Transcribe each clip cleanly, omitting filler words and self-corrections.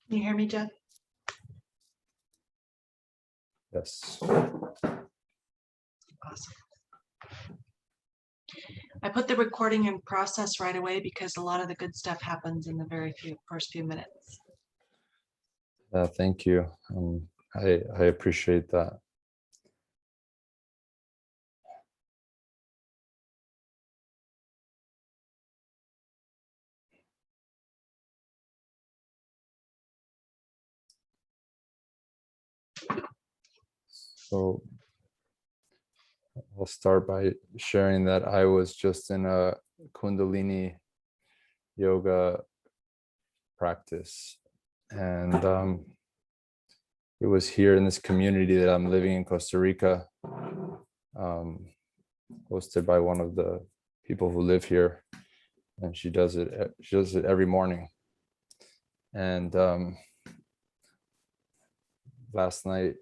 Can you hear me, Jeff? Yes. Awesome. I put the recording in process right away because a lot of the good stuff happens in the first few minutes. Thank you. I appreciate that. So I'll start by sharing that I was just in a Kundalini yoga practice, and it was here in this community that I'm living in Costa Rica, hosted by one of the people who live here, and she does it every morning. And last night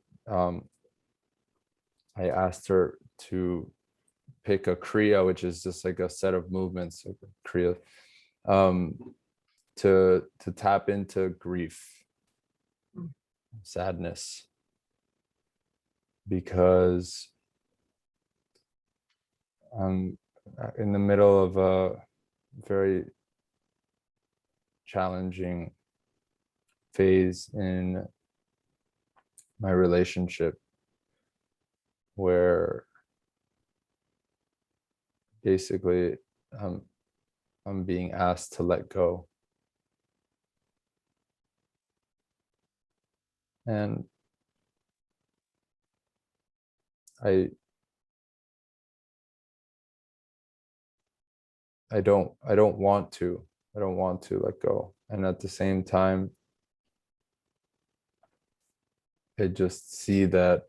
I asked her to pick a kriya, which is just like a set of movements, like a kriya, to tap into grief, sadness, because I'm in the middle of a very challenging phase in my relationship where basically I'm being asked to let go. And I don't want to let go. And at the same time, I just see that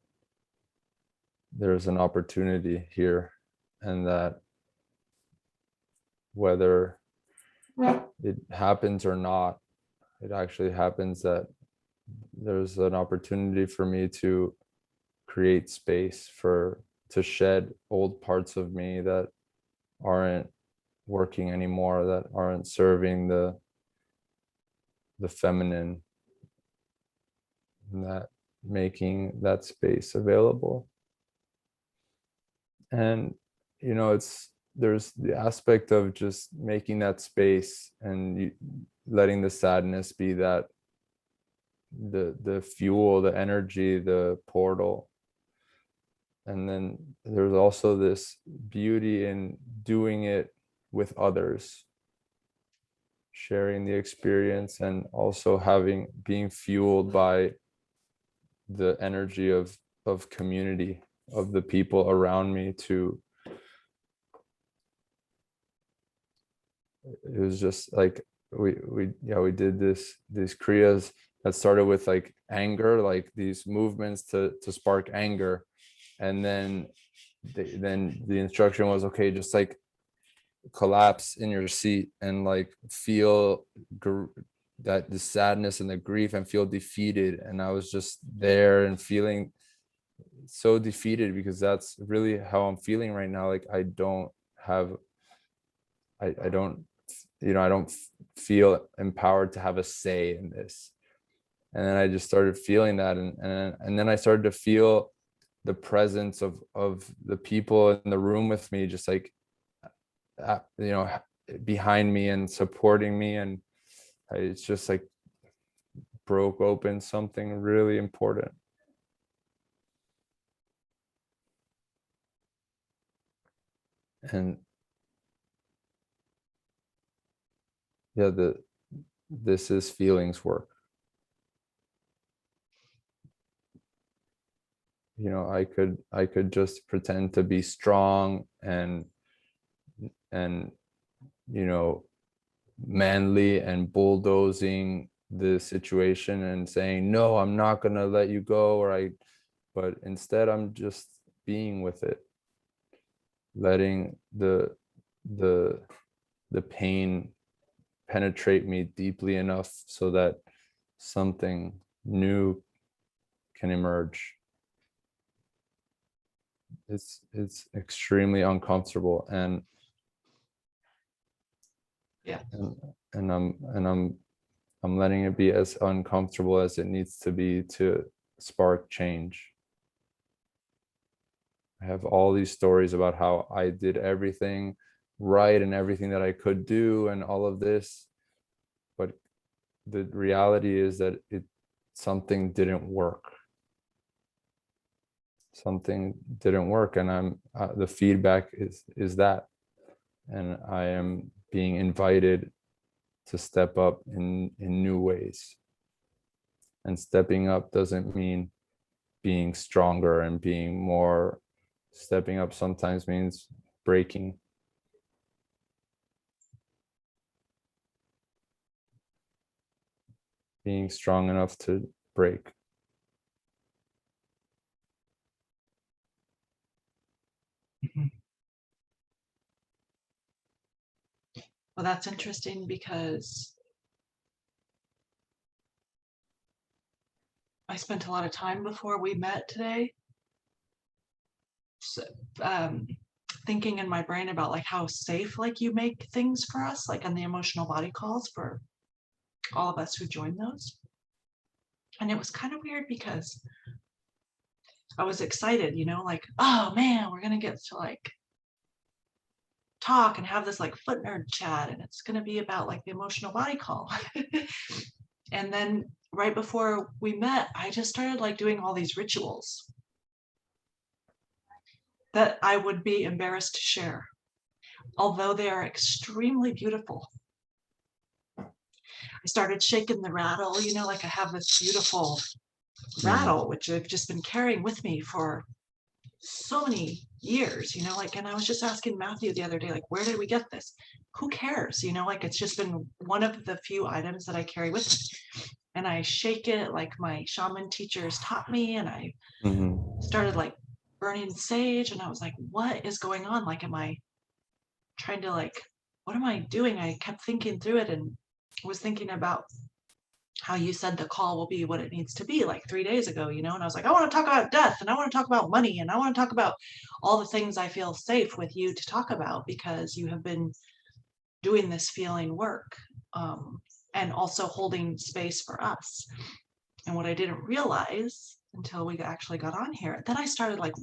there's an opportunity here, and that whether it happens or not, it actually happens, that there's an opportunity for me to create space to shed old parts of me that aren't working anymore, that aren't serving the feminine, and that making that space available. And there's the aspect of just making that space and letting the sadness be that the fuel, the energy, the portal. And then there's also this beauty in doing it with others, sharing the experience, and also being fueled by the energy of community, of the people around me. It was just like we did these kriyas that started with like anger, like these movements to spark anger, and then the instruction was, okay, just like collapse in your seat and like feel that the sadness and the grief and feel defeated. And I was just there and feeling so defeated, because that's really how I'm feeling right now. Like I don't feel empowered to have a say in this. And then I just started feeling that, and then I started to feel the presence of the people in the room with me, just like behind me and supporting me. And it's just like broke open something really important. And yeah, this is feelings work. I could just pretend to be strong and manly and bulldozing the situation and saying, no, I'm not gonna let you go, but instead I'm just being with it, letting the pain penetrate me deeply enough so that something new can emerge. It's extremely uncomfortable, yeah, and I'm I'm letting it be as uncomfortable as it needs to be to spark change. I have all these stories about how I did everything right and everything that I could do and all of this, but the reality is that something didn't work. Something didn't work, and I'm the feedback is that, and I am being invited to step up in new ways. And stepping up doesn't mean being stronger and being more. Stepping up sometimes means breaking. Being strong enough to break. Well, that's interesting because I spent a lot of time before we met today thinking in my brain about like how safe like you make things for us, like on the emotional body calls for all of us who join those. And it was kind of weird because I was excited, like, oh man, we're gonna get to like talk and have this like foot nerd chat, and it's gonna be about like the emotional body call. And then right before we met, I just started like doing all these rituals that I would be embarrassed to share, although they are extremely beautiful. I started shaking the rattle, like I have this beautiful rattle, which I've just been carrying with me for so many years, like, and I was just asking Matthew the other day, like, where did we get this? Who cares? Like it's just been one of the few items that I carry with me. And I shake it like my shaman teachers taught me. And I started like burning sage. And I was like, what is going on? Like, am I trying to like, what am I doing? I kept thinking through it and was thinking about how you said the call will be what it needs to be like 3 days ago, and I was like, I want to talk about death and I want to talk about money and I want to talk about all the things I feel safe with you to talk about because you have been doing this feeling work, and also holding space for us. And what I didn't realize until we actually got on here, then I started like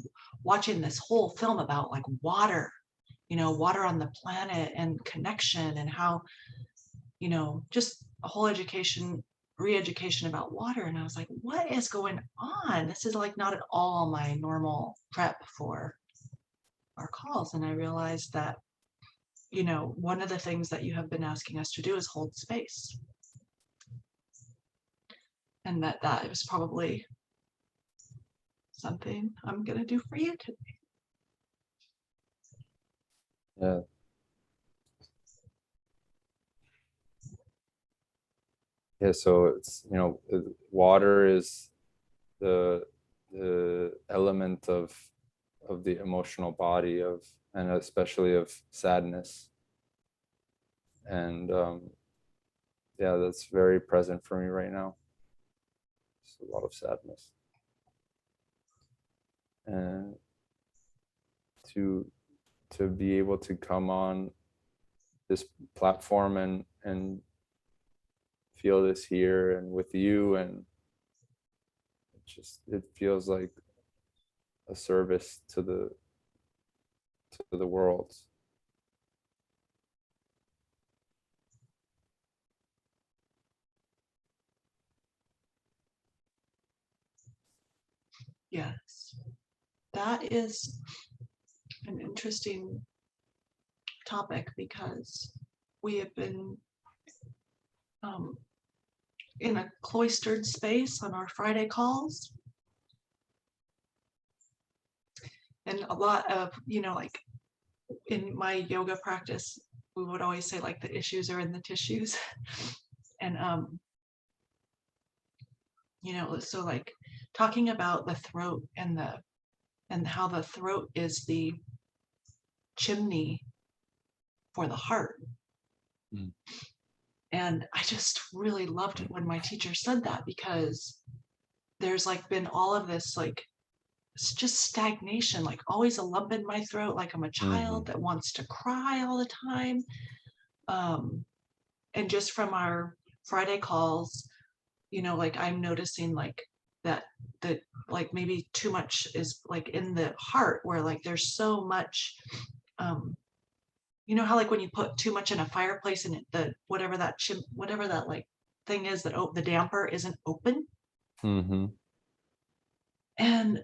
watching this whole film about like water, water on the planet and connection and how, just a whole re-education about water. And I was like, what is going on? This is like not at all my normal prep for our calls. And I realized that, one of the things that you have been asking us to do is hold space. And that was probably something I'm going to do for you today. Yeah. Yeah, so it's, water is the element of the emotional body and especially of sadness. And yeah, that's very present for me right now. It's a lot of sadness. And to be able to come on this platform and feel this here and with you, and it feels like a service to the world. Yes, that is an interesting topic because we have been in a cloistered space on our Friday calls. And a lot of, like in my yoga practice, we would always say like the issues are in the tissues. And, so like talking about the throat and how the throat is the chimney for the heart. And I just really loved it when my teacher said that, because there's like been all of this, like, it's just stagnation, like always a lump in my throat, like I'm a child that wants to cry all the time. And just from our Friday calls, like I'm noticing like that like maybe too much is like in the heart, where like there's so much, how like when you put too much in a fireplace and the whatever that like thing is that the damper isn't open. Mm-hmm. And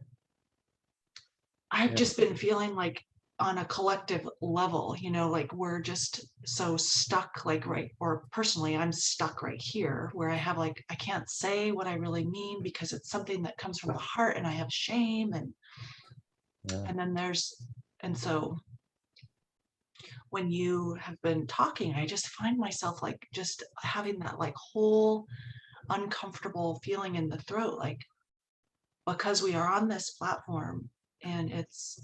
I've Yeah. just been feeling like on a collective level, like we're just so stuck, like, right, or personally, I'm stuck right here where I have like, I can't say what I really mean because it's something that comes from the heart and I have shame. Yeah. And then and so when you have been talking, I just find myself like just having that like whole uncomfortable feeling in the throat, like because we are on this platform and it's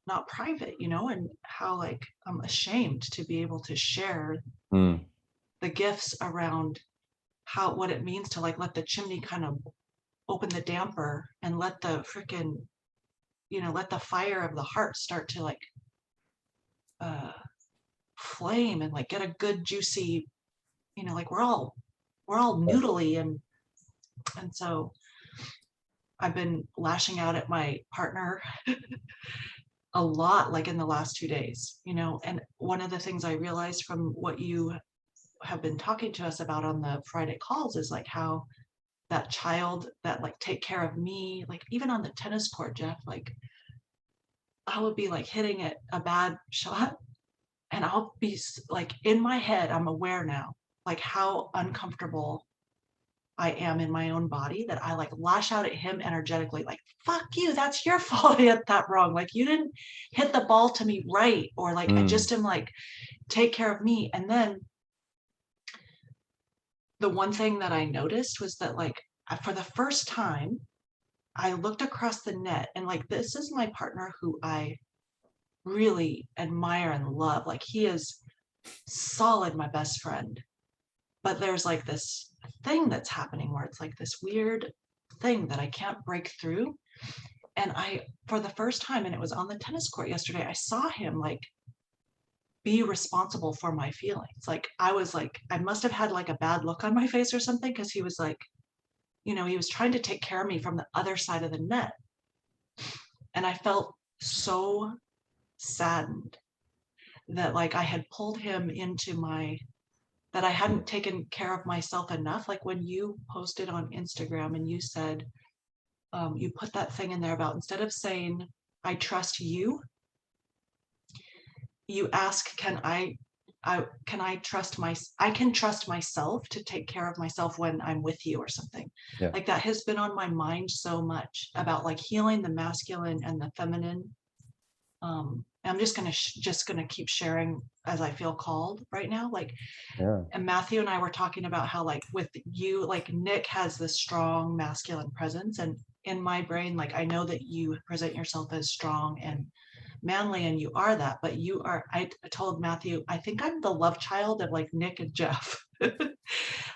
not private, and how like I'm ashamed to be able to share Mm. the gifts around what it means to like let the chimney kind of open the damper and let the freaking, let the fire of the heart start to like uh flame and like get a good juicy, like we're all noodly, and so I've been lashing out at my partner a lot, like in the last 2 days, and one of the things I realized from what you have been talking to us about on the Friday calls is like how that child that like take care of me, like even on the tennis court, Jeff, like I would be like hitting it a bad shot and I'll be like in my head, I'm aware now, like how uncomfortable I am in my own body that I like lash out at him energetically, like, fuck you, that's your fault I hit that wrong. Like you didn't hit the ball to me right. Or like I Mm. just am like, take care of me. And then the one thing that I noticed was that like for the first time, I looked across the net and like this is my partner who I really admire and love. Like he is solid, my best friend. But there's like this thing that's happening where it's like this weird thing that I can't break through. And for the first time, and it was on the tennis court yesterday, I saw him like be responsible for my feelings. Like I was like, I must have had like a bad look on my face or something because he was like, he was trying to take care of me from the other side of the net. And I felt so saddened that like I had pulled him into that I hadn't taken care of myself enough. Like when you posted on Instagram and you said, you put that thing in there about instead of saying, I trust you, you ask, I can trust myself to take care of myself when I'm with you or something. Yeah. Like that has been on my mind so much about like healing the masculine and the feminine. I'm just gonna keep sharing as I feel called right now. Like, Yeah. and Matthew and I were talking about how like with you, like Nick has this strong masculine presence, and in my brain, like I know that you present yourself as strong and manly, and you are that, but you are. I told Matthew, I think I'm the love child of like Nick and Jeff.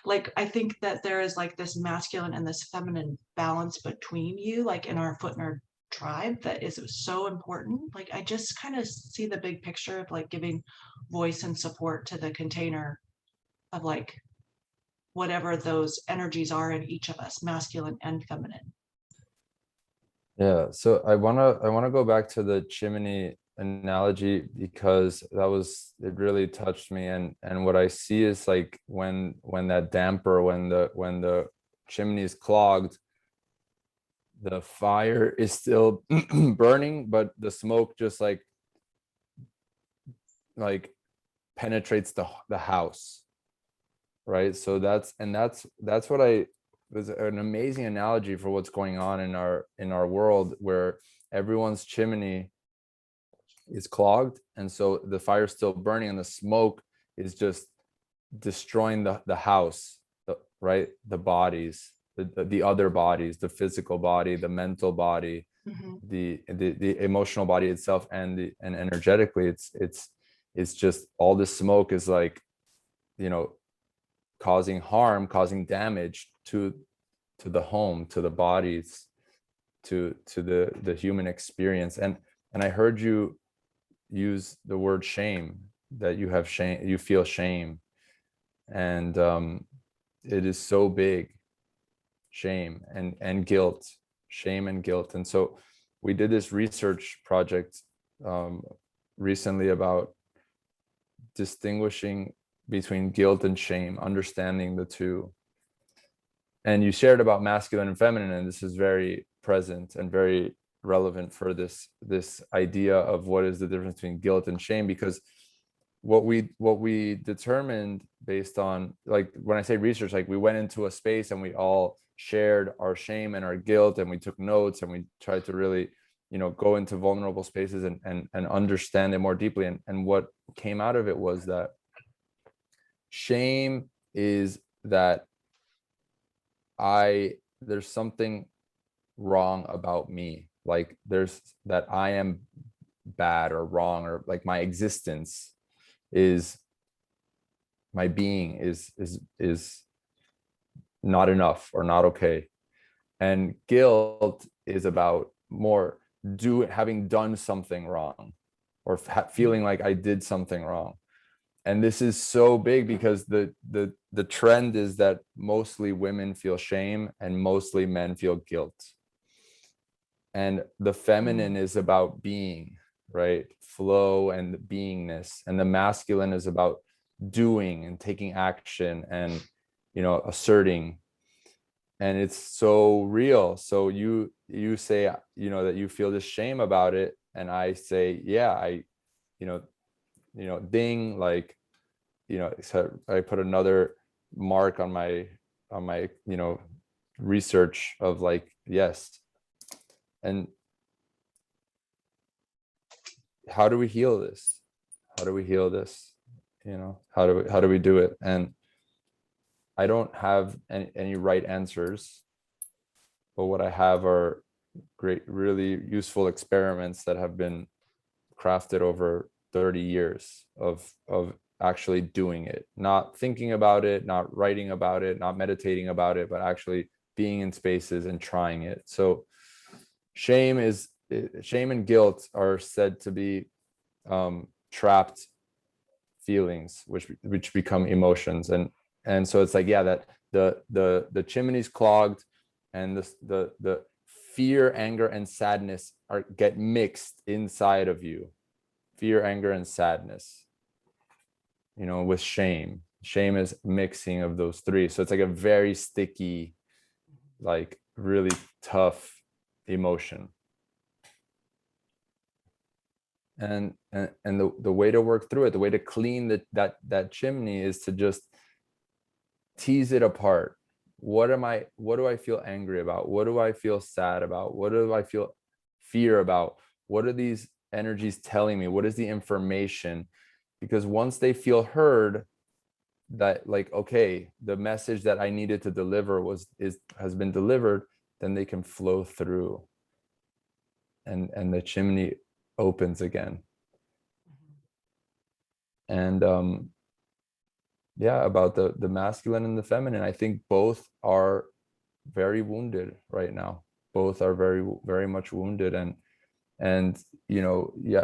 Like I think that there is like this masculine and this feminine balance between you, like in our footnerd tribe, that is so important. Like I just kind of see the big picture of like giving voice and support to the container of like whatever those energies are in each of us, masculine and feminine. Yeah. So I wanna go back to the chimney analogy because it really touched me. And what I see is like when that damper, when the chimney is clogged, the fire is still burning, but the smoke just like penetrates the house, right? So that's what I was an amazing analogy for what's going on in our world, where everyone's chimney is clogged, and so the fire's still burning and the smoke is just destroying the house, right? The bodies, the other bodies, the physical body, the mental body, Mm-hmm. the emotional body itself, and energetically it's just all the smoke is like, causing harm, causing damage to the home, to the bodies, to the human experience. And I heard you use the word shame, that you have shame, you feel shame. And it is so big, shame and guilt, shame and guilt. And so we did this research project recently about distinguishing between guilt and shame, understanding the two. And you shared about masculine and feminine, and this is very present and very relevant for this idea of what is the difference between guilt and shame. Because what we determined based on, like, when I say research, like, we went into a space and we all shared our shame and our guilt, and we took notes, and we tried to really, go into vulnerable spaces and understand it more deeply. And what came out of it was that shame is that there's something wrong about me, like there's that I am bad or wrong, or like my existence is, my being is not enough or not okay. And guilt is about more having done something wrong, or feeling like I did something wrong. And this is so big because the trend is that mostly women feel shame and mostly men feel guilt. And the feminine is about being, right? Flow and beingness. And the masculine is about doing and taking action and, asserting. And it's so real. So you say, that you feel this shame about it. And I say, yeah, ding, like, so I put another mark on my research of, like, yes. And how do we heal this? How do we heal this? How do we do it? And I don't have any right answers, but what I have are great, really useful experiments that have been crafted over 30 years of actually doing it, not thinking about it, not writing about it, not meditating about it, but actually being in spaces and trying it. So shame and guilt are said to be trapped feelings, which become emotions. And so it's like, yeah, that the chimney's clogged, and the fear, anger, and sadness get mixed inside of you. Fear, anger, and sadness, with shame. Shame is mixing of those three. So it's like a very sticky, like really tough emotion. And the way to work through it, the way to clean that chimney, is to just tease it apart. What do I feel angry about? What do I feel sad about? What do I feel fear about? What are these energies telling me? What is the information? Because once they feel heard, that, like, okay, the message that I needed to deliver has been delivered, then they can flow through, and the chimney opens again. And yeah, about the masculine and the feminine, I think both are very wounded right now. Both are very, very much wounded. And yeah,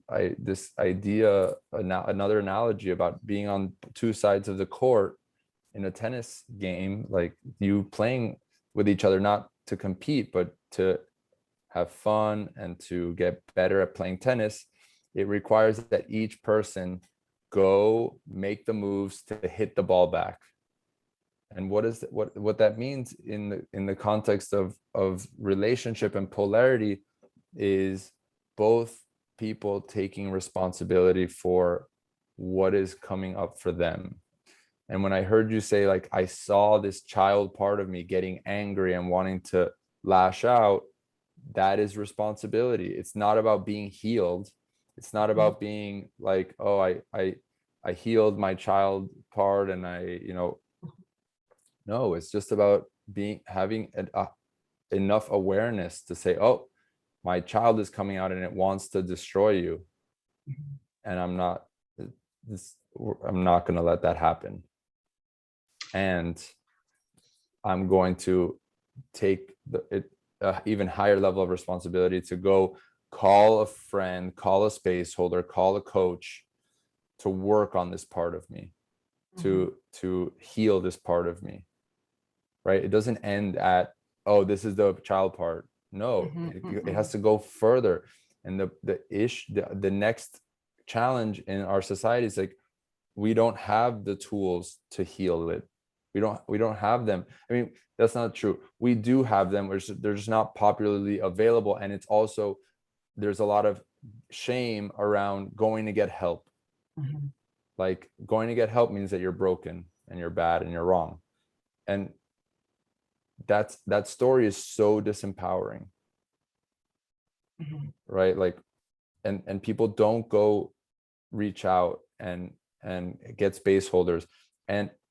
I this idea, another analogy about being on two sides of the court in a tennis game, like you playing with each other, not to compete, but to have fun and to get better at playing tennis. It requires that each person go make the moves to hit the ball back. And what that means in the context of relationship and polarity is both people taking responsibility for what is coming up for them. And when I heard you say, like, I saw this child part of me getting angry and wanting to lash out, that is responsibility. It's not about being healed. It's not about being like, oh, I healed my child part, and no, it's just about having enough awareness to say, oh, my child is coming out and it wants to destroy you, and I'm not going to let that happen. And I'm going to take even higher level of responsibility to go call a friend, call a space holder, call a coach to work on this part of me. to heal this part of me, right? It doesn't end at, oh, this is the child part. No, it has to go further. And the next challenge in our society is like, we don't have the tools to heal it. We don't have them. I mean, that's not true. We do have them. They're just not popularly available. And it's also, there's a lot of shame around going to get help. Like, going to get help means that you're broken and you're bad and you're wrong. And that story is so disempowering. Right? Like, and people don't go reach out and get space holders,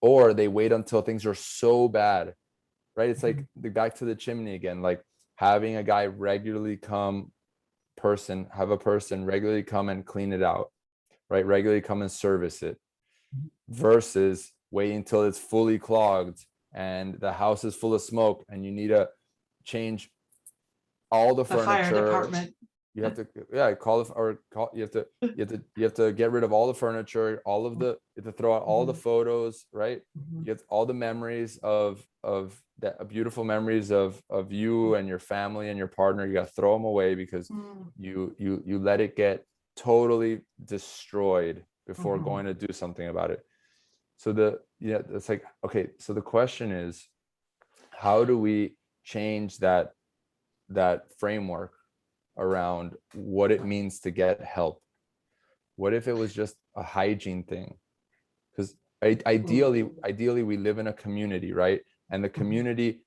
or they wait until things are so bad, right? It's like back to the chimney again, like having a guy regularly have a person regularly come and clean it out, right? Regularly come and service it, versus waiting until it's fully clogged and the house is full of smoke and you need to change all the furniture. Fire department. You have to, you have to get rid of all the furniture, you have to throw out all the photos, right? You get all the memories of that, beautiful memories of you and your family and your partner. You got to throw them away because you let it get totally destroyed before going to do something about it. So it's like, okay, so the question is, how do we change that framework around what it means to get help? What if it was just a hygiene thing? Because ideally we live in a community, right? And the community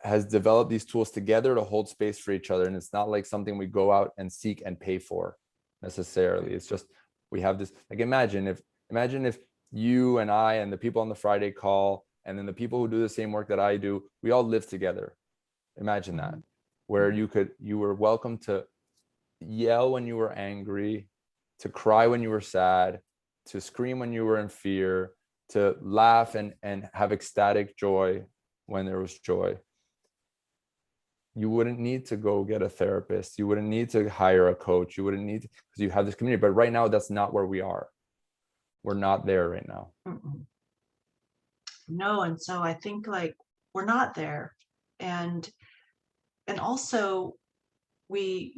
has developed these tools together to hold space for each other. And it's not like something we go out and seek and pay for necessarily. It's just, we have this, like, imagine if you and I and the people on the Friday call, and then the people who do the same work that I do, we all live together. Imagine that, where you were welcome to yell when you were angry, to cry when you were sad, to scream when you were in fear, to laugh and have ecstatic joy when there was joy. You wouldn't need to go get a therapist. You wouldn't need to hire a coach. You wouldn't need to, because you have this community. But right now, that's not where we are. We're not there right now. No, and so I think, like, we're not there. And also, we,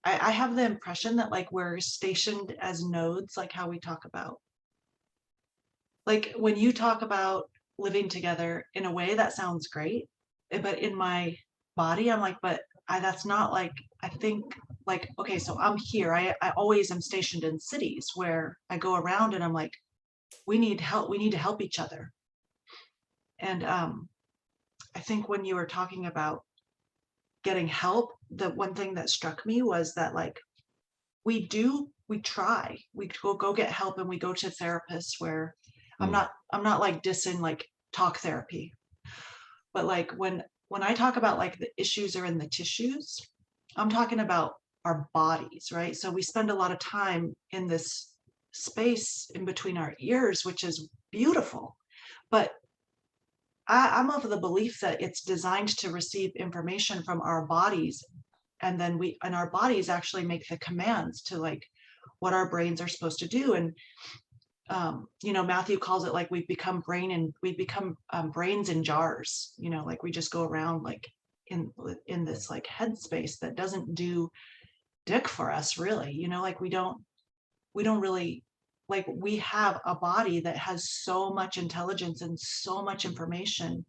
I have the impression that, like, we're stationed as nodes, like how we talk about. Like, when you talk about living together, in a way that sounds great, but in my body, I'm like, but that's not, like, I think, like, okay, so I'm here. I always am stationed in cities where I go around and I'm like, we need help. We need to help each other. And I think when you were talking about getting help, the one thing that struck me was that, like, we go get help, and we go to therapists where I'm not like dissing, like, talk therapy, but, like, when I talk about, like, the issues are in the tissues, I'm talking about our bodies, right? So we spend a lot of time in this space in between our ears, which is beautiful, but I'm of the belief that it's designed to receive information from our bodies, and then our bodies actually make the commands to, like, what our brains are supposed to do. And Matthew calls it, like, we become brains in jars. Like, we just go around, like, in this, like, headspace that doesn't do dick for us, really. Like, we don't really, like, we have a body that has so much intelligence and so much information.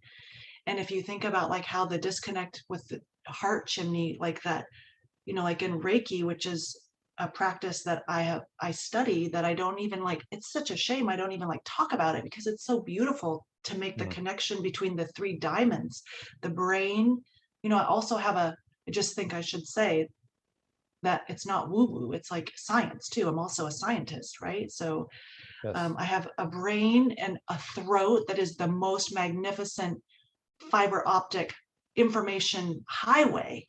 And if you think about, like, how the disconnect with the heart chimney, like that, like in Reiki, which is a practice that I study, that I don't even, like, it's such a shame I don't even, like, talk about it, because it's so beautiful to make the connection between the three diamonds, the brain. I just think I should say that it's not woo-woo, it's like science too. I'm also a scientist, right? So Yes. I have a brain and a throat that is the most magnificent fiber optic information highway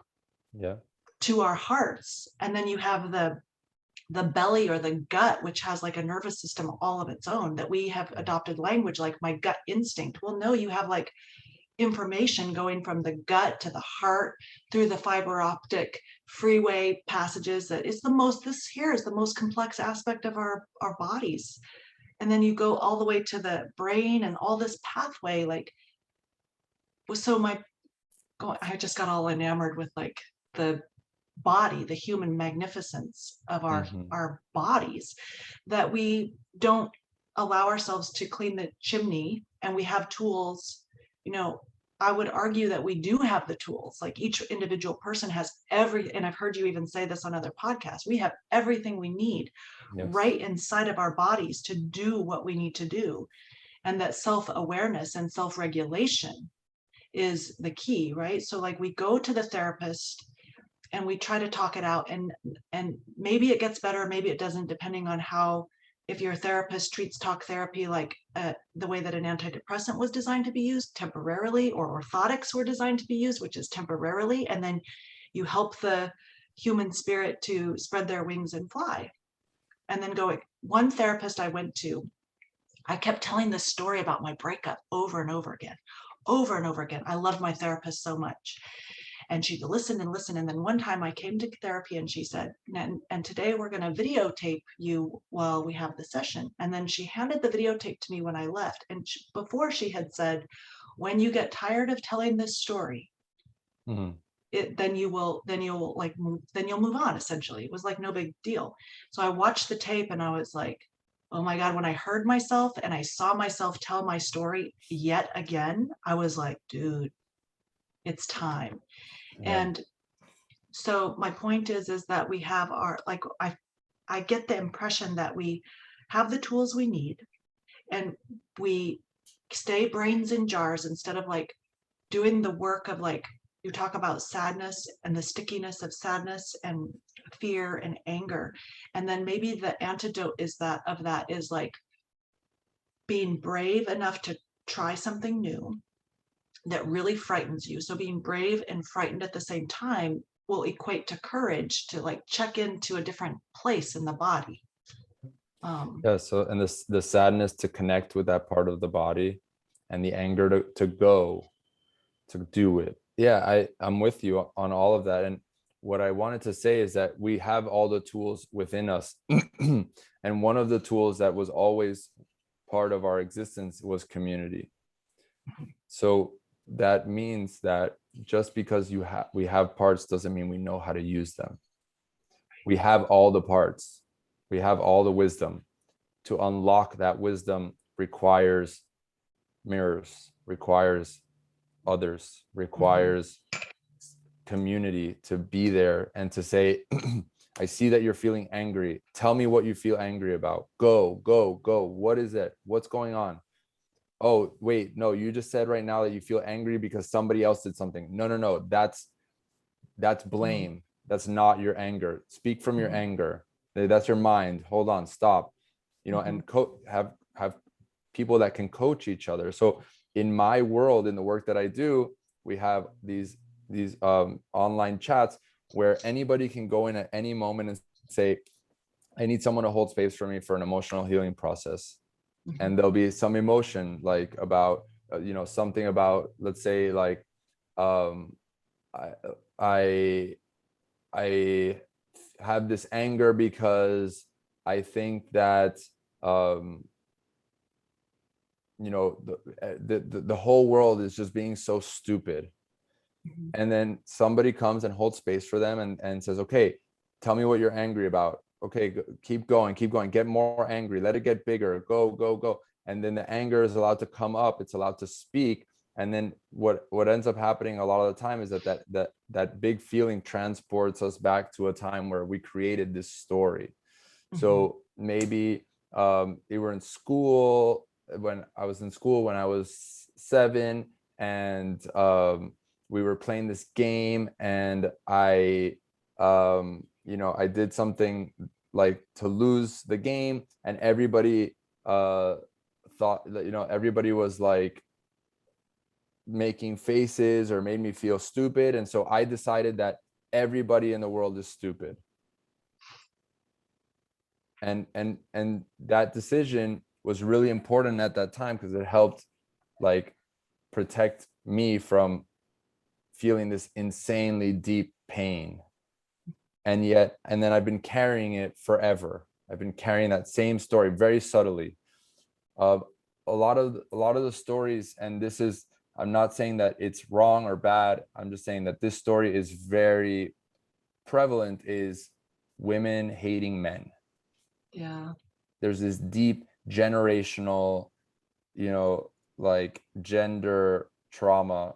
to our hearts. And then you have the belly, or the gut, which has, like, a nervous system all of its own, that we have adopted language, like my gut instinct. Well, no, you have, like, information going from the gut to the heart through the fiber optic freeway passages. This here is the most complex aspect of our bodies. And then you go all the way to the brain and all this pathway, like, so I just got all enamored with like the body, the human magnificence of our bodies, that we don't allow ourselves to clean the chimney, and we have tools. I would argue that we do have the tools. Like, each individual person has and I've heard you even say this on other podcasts, we have everything we need right inside of our bodies to do what we need to do. And that self-awareness and self-regulation is the key, right? So like, we go to the therapist and we try to talk it out, and maybe it gets better, maybe it doesn't, depending on how, if your therapist treats talk therapy like the way that an antidepressant was designed to be used, temporarily, or orthotics were designed to be used, which is temporarily, and then you help the human spirit to spread their wings and fly. And then one therapist I went to, I kept telling this story about my breakup over and over again, over and over again. I loved my therapist so much. And she listened and listened. And then one time I came to therapy and she said, and today we're going to videotape you while we have the session. And then she handed the videotape to me when I left. And before, she had said, when you get tired of telling this story, then you'll move on. Essentially, it was like no big deal. So I watched the tape and I was like, oh my God, when I heard myself and I saw myself tell my story yet again, I was like, dude, it's time. And so my point is that we have I get the impression that we have the tools we need, and we stay brains in jars instead of like doing the work of, like, you talk about sadness and the stickiness of sadness and fear and anger. And then maybe the antidote is like being brave enough to try something new that really frightens you. So being brave and frightened at the same time will equate to courage to like check into a different place in the body. So, and the sadness to connect with that part of the body, and the anger to go to do it. I'm with you on all of that. And what I wanted to say is that we have all the tools within us. And one of the tools that was always part of our existence was community. So that means that just because we have parts doesn't mean we know how to use them. We have all the parts. We have all the wisdom. To unlock that wisdom requires mirrors, requires others, requires community to be there and to say, I see that you're feeling angry. Tell me what you feel angry about. Go. What is it? What's going on? Oh, wait, no, you just said right now that you feel angry because somebody else did something. No. That's blame. That's not your anger. Speak from your anger. That's your mind. Hold on, stop. And have people that can coach each other. So in my world, in the work that I do, we have these online chats where anybody can go in at any moment and say, I need someone to hold space for me for an emotional healing process. And there'll be some emotion, like about something about, let's say, like I have this anger because I think that the whole world is just being so stupid. And then somebody comes and holds space for them and says, okay, tell me what you're angry about. Okay, keep going, get more angry, let it get bigger, go. And then the anger is allowed to come up, it's allowed to speak. And then what ends up happening a lot of the time is that big feeling transports us back to a time where we created this story. So maybe we were in school when I was 7, and we were playing this game, and I did something like to lose the game, and everybody thought that, everybody was like making faces or made me feel stupid. And so I decided that everybody in the world is stupid. And that decision was really important at that time because it helped like protect me from feeling this insanely deep pain. And then I've been carrying it forever. I've been carrying that same story very subtly. A lot of the stories, and this is, I'm not saying that it's wrong or bad, I'm just saying that this story is very prevalent, is women hating men. Yeah. There's this deep generational, like gender trauma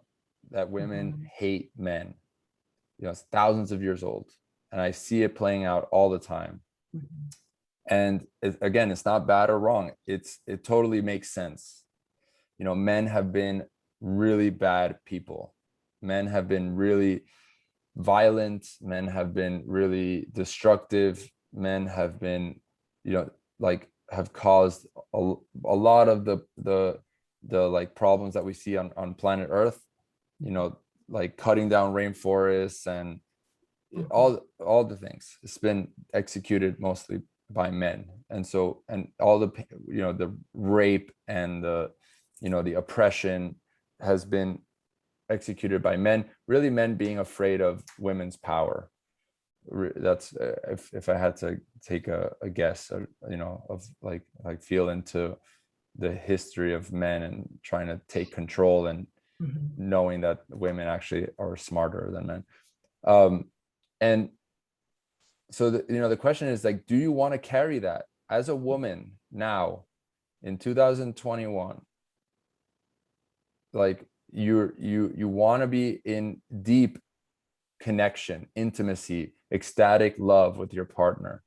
that women hate men. It's thousands of years old, and I see it playing out all the time. And again, it's not bad or wrong. It totally makes sense. Men have been really bad people. Men have been really violent. Men have been really destructive. Men have been, like, have caused a lot of the like problems that we see on planet Earth. Like cutting down rainforests and all the things. It's been executed mostly by men. And so, and all the the rape and the oppression has been executed by men, really, men being afraid of women's power. That's if I had to take a guess, of like feel into the history of men and trying to take control, and knowing that women actually are smarter than men. And so the question is, like, do you want to carry that as a woman now in 2021? Like, you want to be in deep connection, intimacy, ecstatic love with your partner,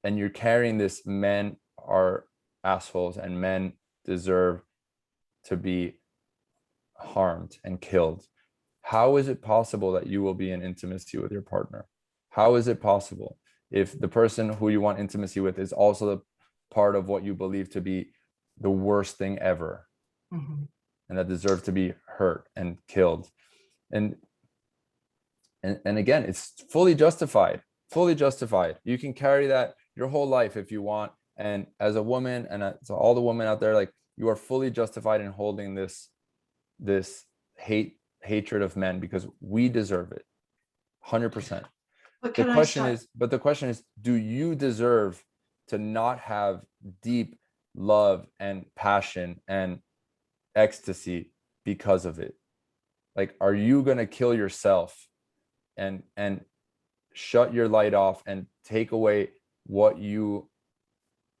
and you're carrying this, men are assholes and men deserve to be harmed and killed. How is it possible that you will be in intimacy with your partner? How is it possible if the person who you want intimacy with is also the part of what you believe to be the worst thing ever, and that deserve to be hurt and killed? And again, it's fully justified. You can carry that your whole life if you want. And as a woman, and so all the women out there, like, you are fully justified in holding this hatred of men, because we deserve it 100%. The question is, do you deserve to not have deep love and passion and ecstasy because of it? Like, are you going to kill yourself and shut your light off and take away what you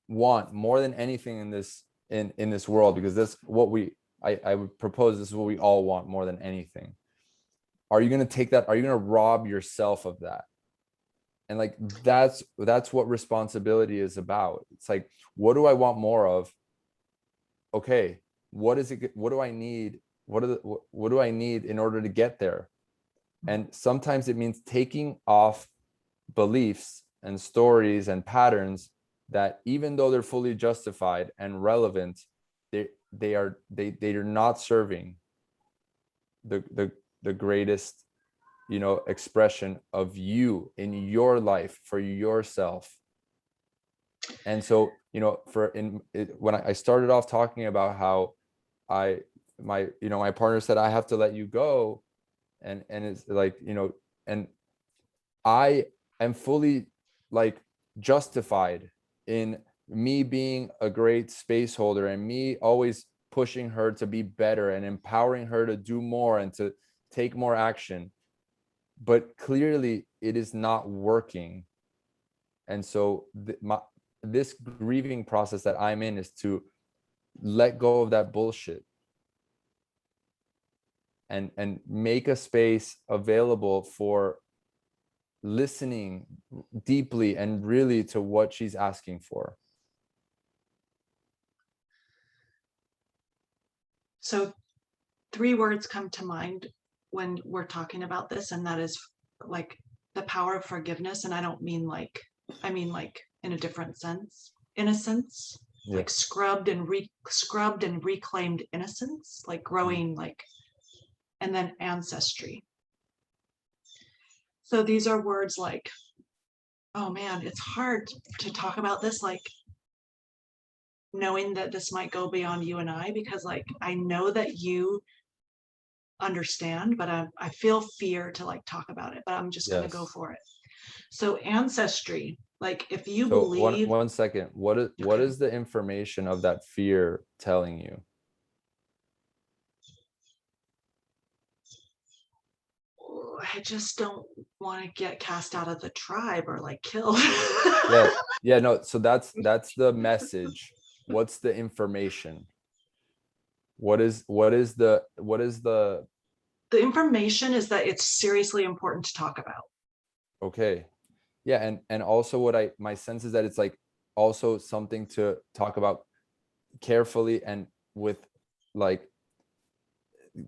want more than anything in this world? Because that's what I would propose, this is what we all want more than anything. Are you going to take that? Are you going to rob yourself of that? And like, that's what responsibility is about. It's like, what do I want more of? Okay, what is it? What do I need? What do I need in order to get there? And sometimes it means taking off beliefs and stories and patterns that, even though they're fully justified and relevant, they are not serving the greatest expression of you in your life for yourself. And so when I started off talking about how my partner said, I have to let you go, and it's like, and I am fully, like, justified in me being a great space holder, and me always pushing her to be better and empowering her to do more and to take more action. But clearly it is not working. And so this grieving process that I'm in is to let go of that bullshit and make a space available for listening deeply and really to what she's asking for. So 3 words come to mind when we're talking about this, and that is, like, the power of forgiveness. And I don't mean like, I mean like in a different sense, innocence, like scrubbed and reclaimed innocence, like growing, like, and then ancestry. So these are words like, oh man, it's hard to talk about this, like, knowing that this might go beyond you and I, because, like, I know that you understand, but I feel fear to, like, talk about it, but I'm just going to go for it. So ancestry Like if you So believe, one second, what okay, is the information of that fear telling you? "Oh, I just don't want to get cast out of the tribe or like killed." Yeah, yeah, no, so that's the message. What's the information? What is the The information is that it's seriously important to talk about. okay. Yeah, and also what my sense is that it's like also something to talk about carefully and with like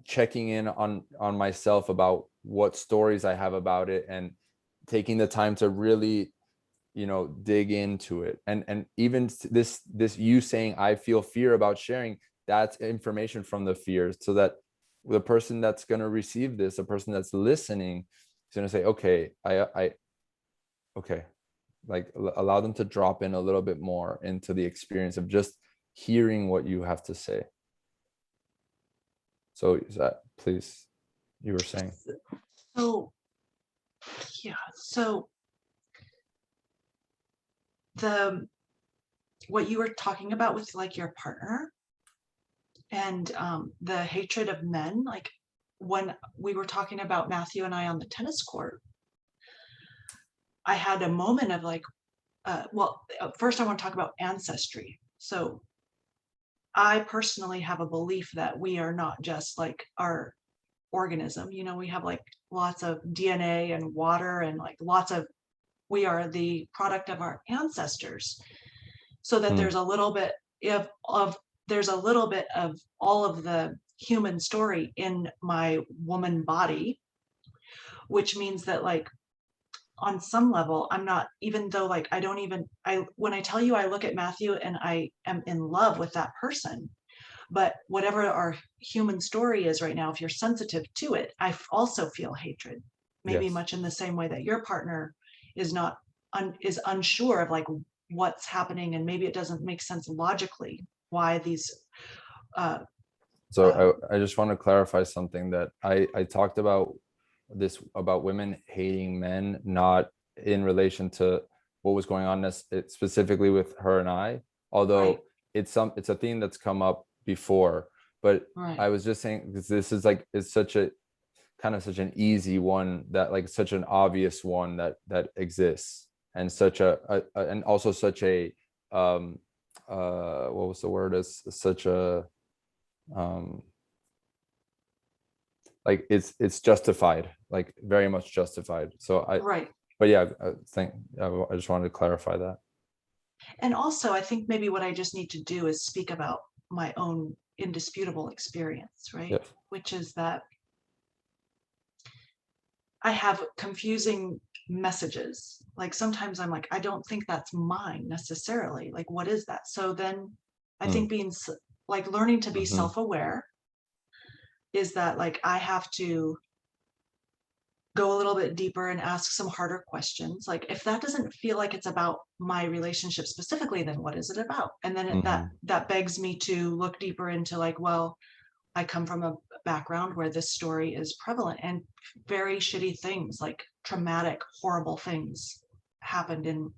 checking in on myself about what stories I have about it and taking the time to really, dig into it. And even this you saying I feel fear about sharing, that's information from the fears, so that the person that's going to receive this, a person that's listening, is going to say, okay, I okay, like allow them to drop in a little bit more into the experience of just hearing what you have to say. So is that, please, you were saying. So, yeah. So the what you were talking about with like your partner and the hatred of men, like when we were talking about Matthew and I on the tennis court, I had a moment of like, first I want to talk about ancestry. So I personally have a belief that we are not just like our organism. We have like lots of DNA and water and like we are the product of our ancestors. So that Hmm. there's a little bit of there's a little bit of all of the human story in my woman body, which means that like on some level I'm not, even though like I don't even I when I tell you I look at Matthew and I am in love with that person, but whatever our human story is right now, if you're sensitive to it, also feel hatred, maybe Yes. much in the same way that your partner is not is unsure of like what's happening, and maybe it doesn't make sense logically why these uh, uh, So I just want to clarify something that I talked about this, about women hating men, not in relation to what was going on specifically with her and I, right, although it's a theme that's come up before. But right, I was just saying, because this is like, it's such a kind of such an easy one, that like such an obvious one that exists, and such and also such a what was the word, as such a um like it's justified, like very much justified. So right. but yeah, I just wanted to clarify that. And also I think maybe what I just need to do is speak about my own indisputable experience, right? Yes. Which is that I have confusing messages. Like sometimes I'm like, I don't think that's mine necessarily. Like, what is that? So then I Mm. think like learning to be Hmm. self-aware is that like I have to go a little bit deeper and ask some harder questions. Like if that doesn't feel like it's about my relationship specifically, then what is it about? And then Hmm. that begs me to look deeper into like, well, I come from a background where this story is prevalent, and very shitty things like traumatic, horrible things happened in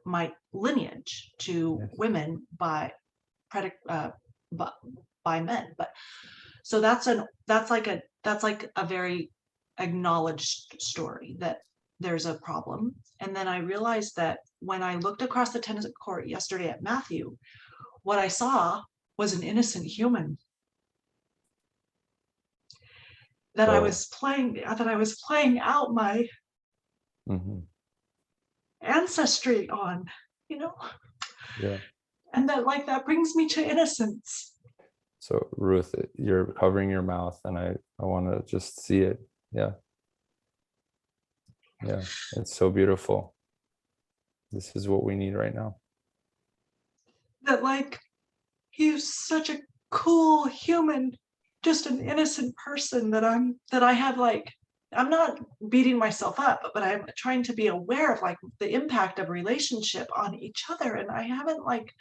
my lineage to Yes. women by, by men. But so that's like a very acknowledged story that there's a problem. And then I realized that when I looked across the tennis court yesterday at Matthew, what I saw was an innocent human So that I was playing out my mhm. ancestry on, you know, Yeah. and that like that brings me to innocence. So Ruth, you're covering your mouth, and I want to just see it. Yeah. Yeah, it's so beautiful. This is what we need right now. That like he's such a cool human, just an innocent person that I have like I'm not beating myself up, but I'm trying to be aware of like the impact of relationship on each other. And I haven't like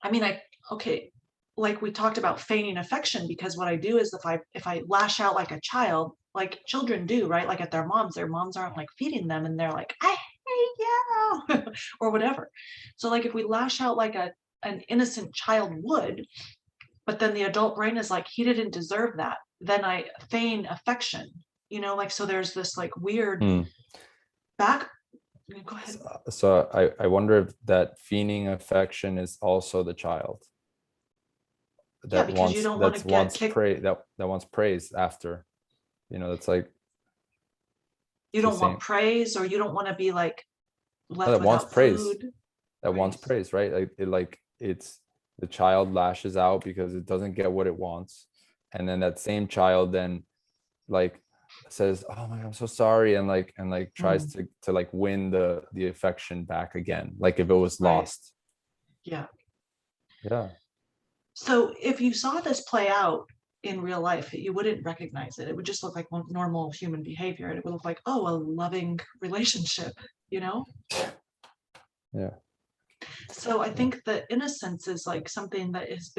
I mean I okay, like we talked about feigning affection, because what I do is if I lash out like a child, like children do, right? Like at their moms aren't like feeding them, and they're like, I hate or whatever. So like if we lash out like an innocent child would, but then the adult brain is like, he didn't deserve that, then I feign affection, like, so there's this like weird back. Go ahead. So I wonder if that feigning affection is also the child that because you don't want to get wants kicked. that wants praise after, it's like You don't want praise, or you don't want to be like left that wants without praise, food. wants praise, right? It's the child lashes out because it doesn't get what it wants, and then that same child then like says, oh my God, I'm so sorry, and tries to like win the affection back again, like if it was lost. Yeah. So if you saw this play out in real life, you wouldn't recognize it. It would just look like normal human behavior, and it would look like, oh, a loving relationship. Yeah. So I think that innocence is like something that is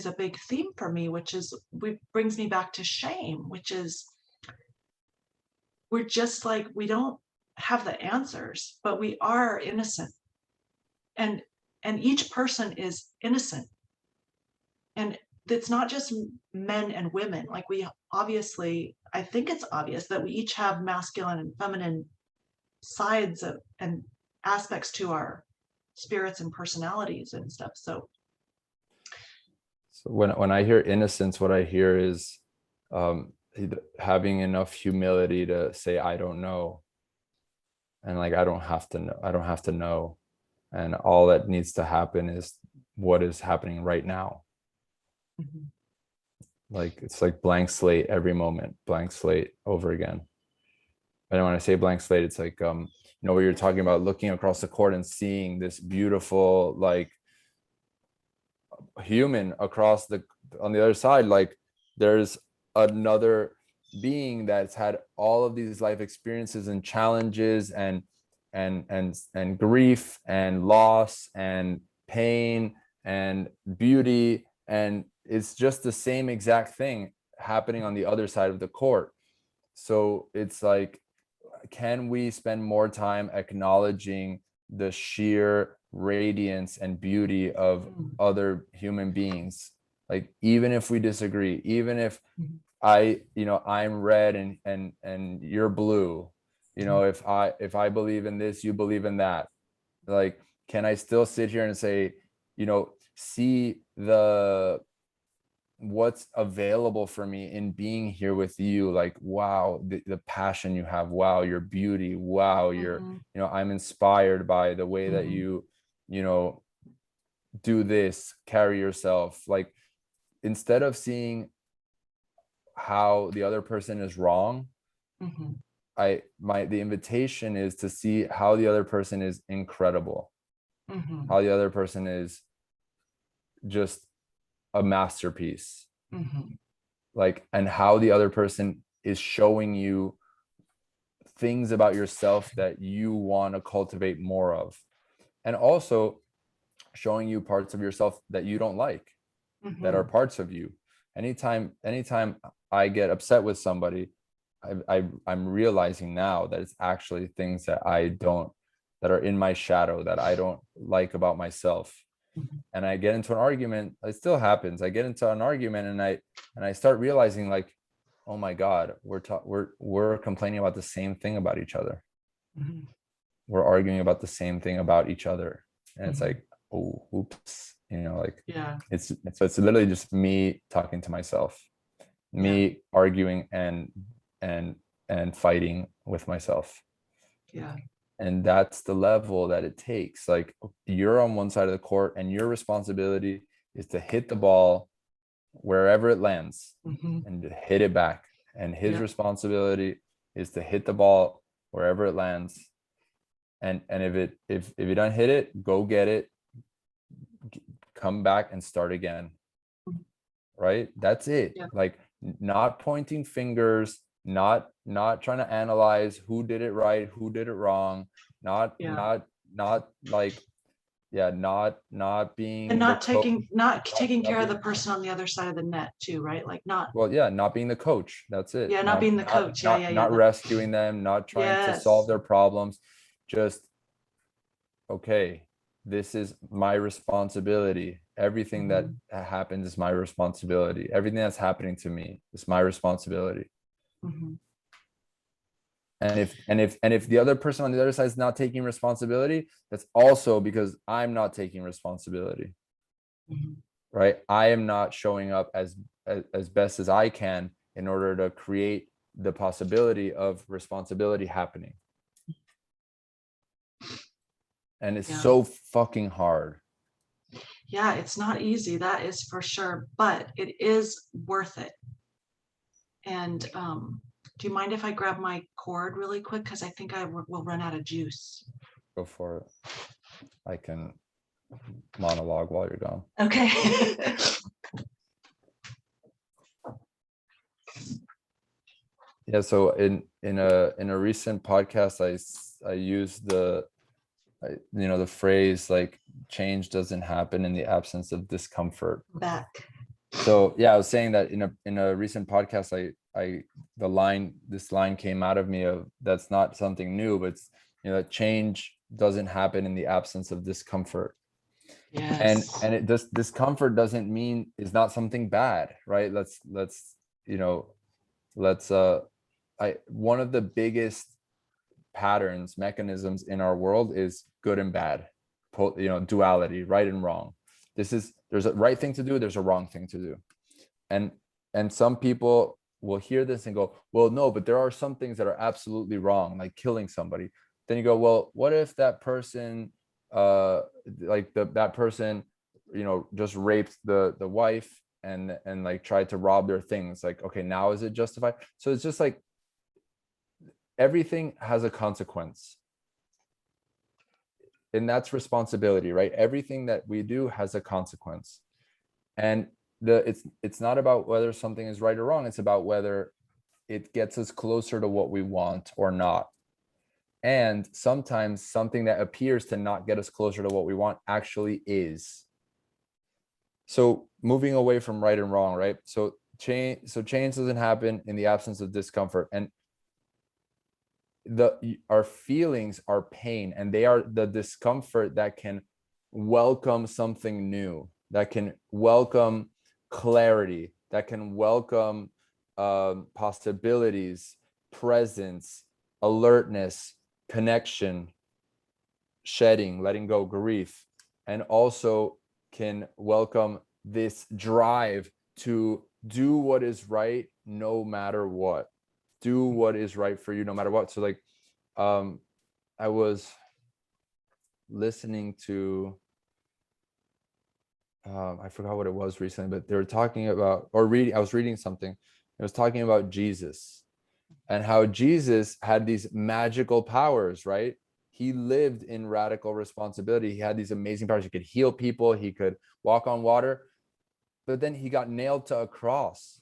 a big theme for me, which brings me back to shame, which is we're just like, we don't have the answers, but we are innocent, and each person is innocent, and it's not just men and women. Like I think it's obvious that we each have masculine and feminine sides and aspects to our spirits and personalities and stuff. So when I hear innocence, what I hear is having enough humility to say, I don't know. And like, I don't have to know. And all that needs to happen is what is happening right now. Like, it's like blank slate every moment, blank slate over again. And when I say blank slate, it's like, what you're talking about, looking across the court and seeing this beautiful, like, human on the other side. Like, there's another being that's had all of these life experiences and challenges and grief and loss and pain and beauty, and it's just the same exact thing happening on the other side of the court. So it's like, can we spend more time acknowledging the sheer radiance and beauty of other human beings? Like, even if we disagree, even if I'm red and you're blue, if I believe in this, you believe in that, like, can I still sit here and say, see what's available for me in being here with you? Like, wow, the passion you have, wow, your beauty, wow, you're I'm inspired by the way that you do this, carry yourself. Like, instead of seeing how the other person is wrong, the invitation is to see how the other person is incredible, how the other person is just a masterpiece, like, and how the other person is showing you things about yourself that you want to cultivate more of, and also showing you parts of yourself that you don't like, that are parts of you. Anytime I get upset with somebody, I'm realizing now that it's actually things that that are in my shadow, that I don't like about myself. And I get into an argument. It still happens. I get into an argument and I start realizing, like, oh my God, we're complaining about the same thing about each other. We're arguing about the same thing about each other. And it's like, oh, oops, it's literally just me talking to myself, me arguing and fighting with myself. And that's the level that it takes. Like, you're on one side of the court and your responsibility is to hit the ball wherever it lands and to hit it back. And his responsibility is to hit the ball wherever it lands. And if you don't hit it, go get it, come back and start again. Right? That's it. Like, not pointing fingers, not trying to analyze who did it right, who did it wrong, not being, and not taking care of the person on the other side of the net too, right? Like, not being the coach. That's it. Not being the coach. Not rescuing them, not trying to solve their problems. Just, okay, this is my responsibility. Everything that happens is my responsibility. Everything that's happening to me is my responsibility. Mhm. And if the other person on the other side is not taking responsibility, that's also because I'm not taking responsibility. Mhm. Right? I am not showing up as best as I can in order to create the possibility of responsibility happening. And it's Yeah. so fucking hard. Yeah, it's not easy, that is for sure, but it is worth it. And do you mind if I grab my cord really quick? Because I think I will run out of juice. Go for it. I can monologue while you're gone. Okay. Yeah, so in a recent podcast, I used the phrase like change doesn't happen in the absence of discomfort. Back. So yeah, I was saying that in a recent podcast, this line came out of me of that's not something new, but it's, that change doesn't happen in the absence of discomfort. And Yes. this discomfort doesn't mean is not something bad, right? Let's one of the biggest patterns, mechanisms in our world is good and bad, duality, right and wrong. There's a right thing to do, there's a wrong thing to do. And some people will hear this and go, well, no, but there are some things that are absolutely wrong, like killing somebody. Then you go, well, what if that person that person just raped the wife and like tried to rob their things? Like, okay, now is it justified? So it's just like everything has a consequence, and that's responsibility, right? Everything that we do has a consequence. And it's not about whether something is right or wrong, it's about whether it gets us closer to what we want or not. And sometimes something that appears to not get us closer to what we want actually is. So moving away from right and wrong, right? So change doesn't happen in the absence of discomfort. And our feelings are pain, and they are the discomfort that can welcome something new, that can welcome clarity, that can welcome possibilities, presence, alertness, connection, shedding, letting go, grief, and also can welcome this drive to do what is right no matter what. Do what is right for you no matter what. So like I was listening to I forgot what it was recently, but they were talking about, or reading, I was reading something. It was talking about Jesus and how Jesus had these magical powers, right? He lived in radical responsibility. He had these amazing powers. He could heal people, he could walk on water, but then he got nailed to a cross.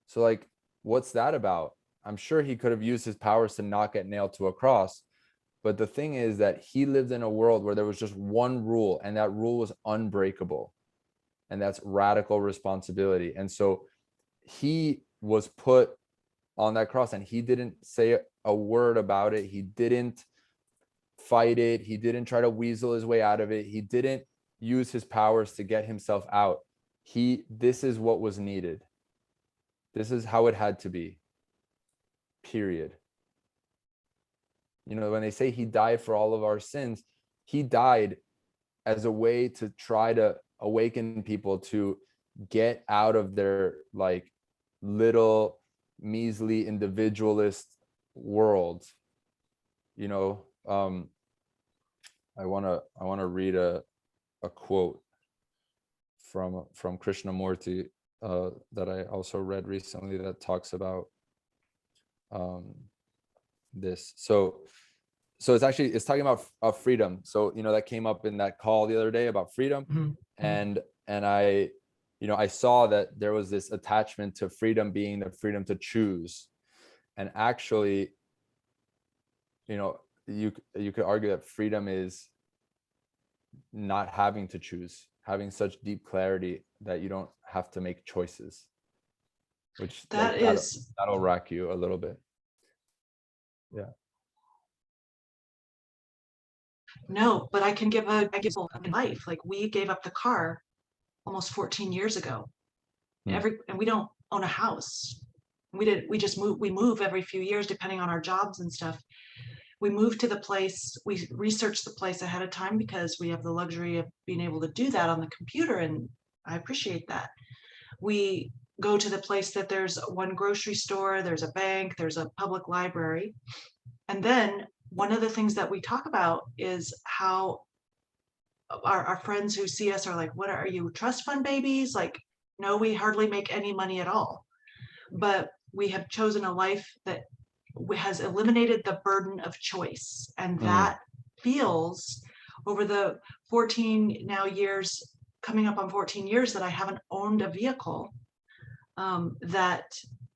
So like, what's that about? I'm sure he could have used his powers to not get nailed to a cross. But the thing is that he lived in a world where there was just one rule, and that rule was unbreakable. And that's radical responsibility. And so he was put on that cross, and he didn't say a word about it. He didn't fight it. He didn't try to weasel his way out of it. He didn't use his powers to get himself out. This is what was needed. This is how it had to be. Period. When they say he died for all of our sins, he died as a way to try to awaken people to get out of their like little measly individualist world. I want to read a quote from Krishnamurti that I also read recently that talks about this. So it's talking about freedom. So that came up in that call the other day about freedom. Mm-hmm. and I saw that there was this attachment to freedom being the freedom to choose. And actually, you could argue that freedom is not having to choose, having such deep clarity that you don't have to make choices, which that'll rack you a little bit. Yeah. No, but I give life. Like we gave up the car almost 14 years ago. Hmm. And we don't own a house. We just move every few years depending on our jobs and stuff. We moved to the place, we researched the place ahead of time because we have the luxury of being able to do that on the computer, and I appreciate that. We go to the place that there's one grocery store, there's a bank, there's a public library. And then one of the things that we talk about is how our friends who see us are like, what are you, trust fund babies? Like, no, we hardly make any money at all. But we have chosen a life that has eliminated the burden of choice. And Mm. that feels over the 14 now years, coming up on 14 years that I haven't owned a vehicle, that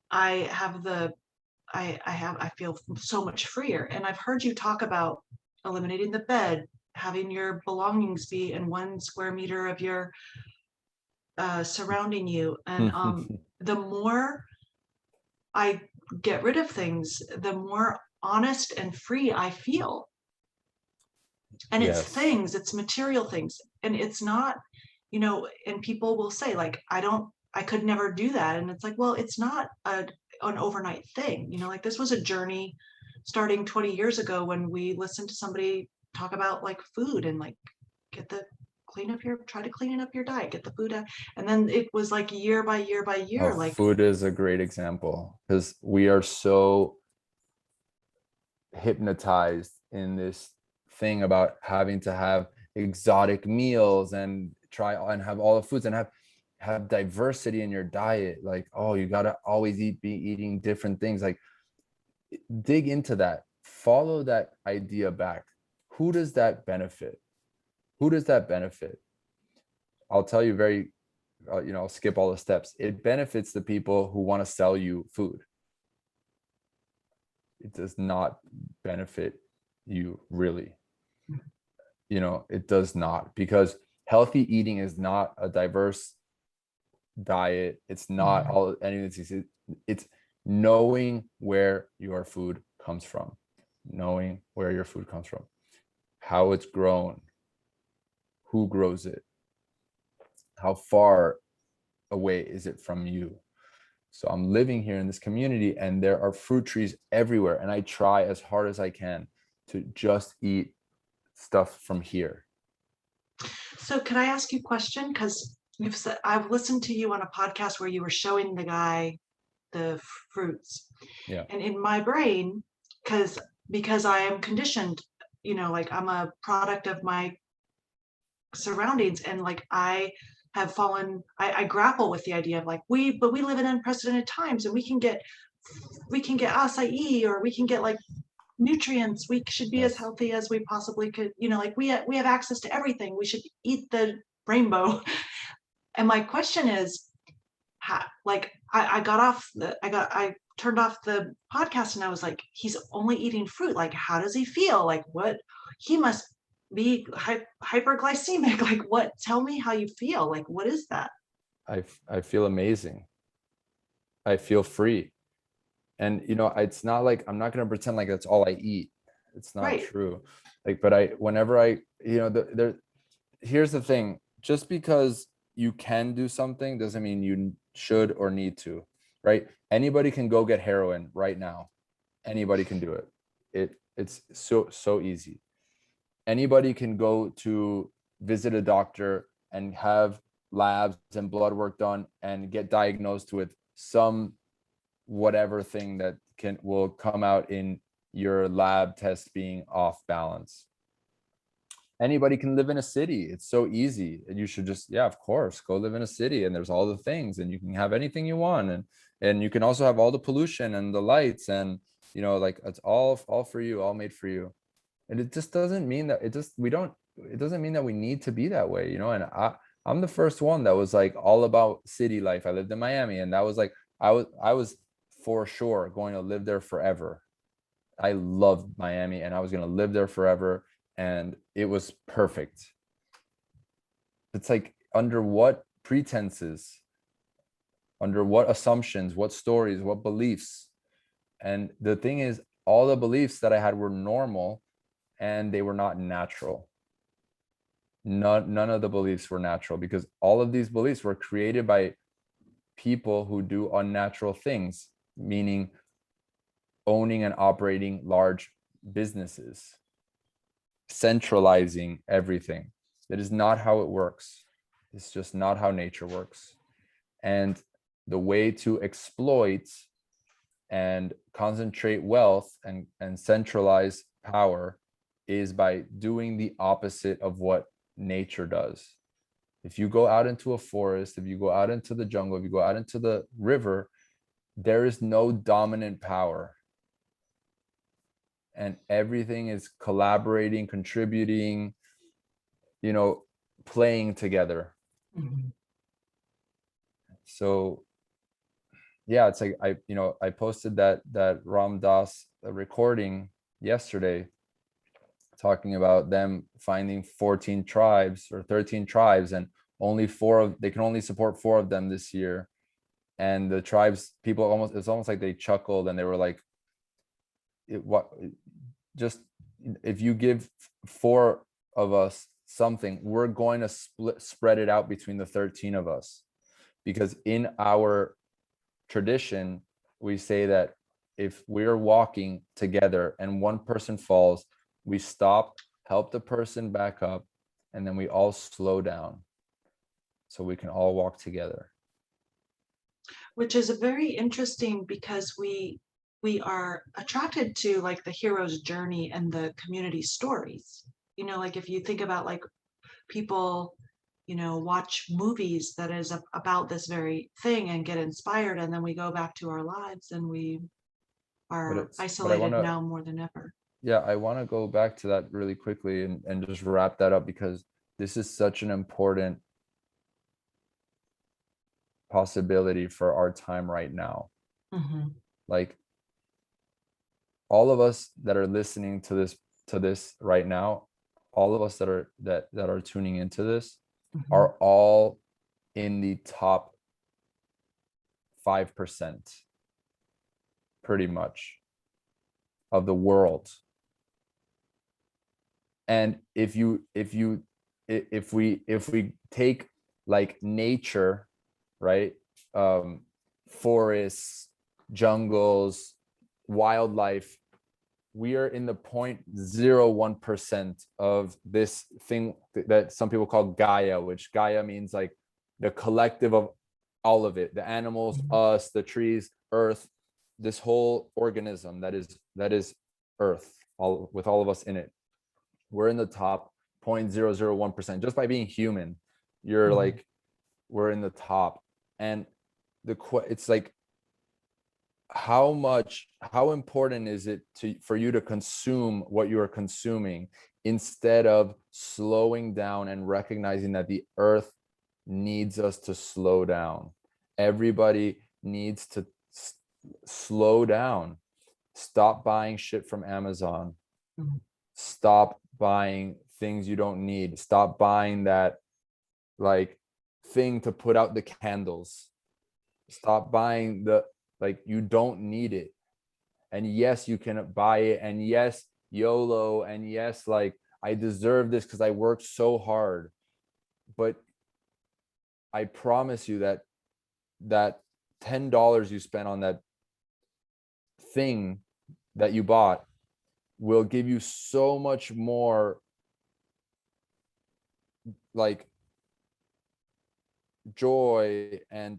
I have I feel so much freer. And I've heard you talk about eliminating the bed, having your belongings be in 1 square meter of your surrounding you. And the more I get rid of things, the more honest and free I feel. And Yes. it's material things. And it's not, and people will say, like, I could never do that. And it's like, well, it's not an overnight thing. Like this was a journey starting 20 years ago when we listened to somebody talk about like food and like get the try to clean up your diet, get the food out. And then it was like year by year by Oh, year, like, food is a great example because we are so hypnotized in this thing about having to have exotic meals and try and have all the foods and have diversity in your diet. Like, oh, you got to always be eating different things. Like, dig into that, follow that idea back. Who does that benefit? Who does that benefit? I'll tell you very, I'll skip all the steps. It benefits the people who want to sell you food. It does not benefit you really. It does not, because healthy eating is not a diverse diet. It's not all anything. It's knowing where your food comes from, knowing where your food comes from, how it's grown, who grows it, how far away is it from you. So I'm living here in this community and there are fruit trees everywhere. And I try as hard as I can to just eat stuff from here. so can I ask you a question? Because I've listened to you on a podcast where you were showing the guy the fruits. Yeah. And in my brain, because I am conditioned, like I'm a product of my surroundings, and like I grapple with the idea of like we live in unprecedented times, and we can get acai, or we can get like nutrients. We should be as Yes. healthy as we possibly could, like we have access to everything. We should eat the rainbow. And my question is, like I turned off the podcast and I was like, he's only eating fruit. Like, how does he feel? Like, what? He must be hyperglycemic. Like, what? Tell me how you feel. Like, what is that? I feel amazing. I feel free. And it's not like I'm not going to pretend like that's all I eat. It's not Right. true. Like, but whenever I, here's the thing, just because you can do something doesn't mean you should or need to, right? Anybody can go get heroin right now. Anybody can do it. It's so easy. Anybody can go to visit a doctor and have labs and blood work done and get diagnosed with some whatever thing that will come out in your lab test being off balance. Anybody can live in a city. It's so easy. And you should just, yeah, of course, go live in a city and there's all the things and you can have anything you want. And you can also have all the pollution and the lights and, like it's all for you, all made for you. And it just doesn't mean that it doesn't mean that we need to be that way, and I'm the first one that was like all about city life. I lived in Miami and that was like, I was for sure going to live there forever. I loved Miami and I was going to live there forever. And it was perfect. It's like, under what pretenses, under what assumptions, what stories, what beliefs. And the thing is, all the beliefs that I had were normal and they were not natural. None of the beliefs were natural, because all of these beliefs were created by people who do unnatural things, meaning owning and operating large businesses, centralizing everything. That is not how it works. It's just not how nature works. And the way to exploit and concentrate wealth and centralize power is by doing the opposite of what nature does. If you go out into a forest, if you go out into the jungle, if you go out into the river, there is no dominant power. And everything is collaborating, contributing, playing together. Mhm. So yeah, it's like I posted that Ram Dass recording yesterday, talking about them finding 14 tribes or 13 tribes, and they can only support 4 of them this year. And the tribes, it's almost like they chuckled, and they were like, if you give 4 of us something, we're going to spread it out between the 13 of us. Because in our tradition, we say that if we're walking together and one person falls, we stop, help the person back up, and then we all slow down so we can all walk together. Which is a very interesting, because we are attracted to like the hero's journey and the community stories. Like if you think about like people, watch movies that is about this very thing and get inspired, and then we go back to our lives and we are isolated now more than ever. Yeah, I want to go back to that really quickly and just wrap that up, because this is such an important possibility for our time right now. Mm-hmm. Like, all of us that are listening to this right now, all of us that are tuning into this, Mm-hmm. are all in the top 5%, pretty much, of the world. And if we take like nature, right, forests, jungles, wildlife, we are in the 0.01% of this thing that some people call Gaia, which Gaia means like the collective of all of it, the animals, us, the trees, earth, this whole organism that is earth, with all of us in it. We're in the top 0.001% just by being human. You're like, we're in the top. And it's like, how important is it for you to consume what you are consuming, instead of slowing down and recognizing that the earth needs us to slow down? Everybody needs to slow down. Stop buying shit from Amazon. Stop buying things you don't need. Stop buying that like thing to put out the candles. Stop buying you don't need it. And yes, you can buy it, and yes, YOLO, and yes, like, I deserve this because I worked so hard. But I promise you that $10 you spent on that thing that you bought will give you so much more like joy and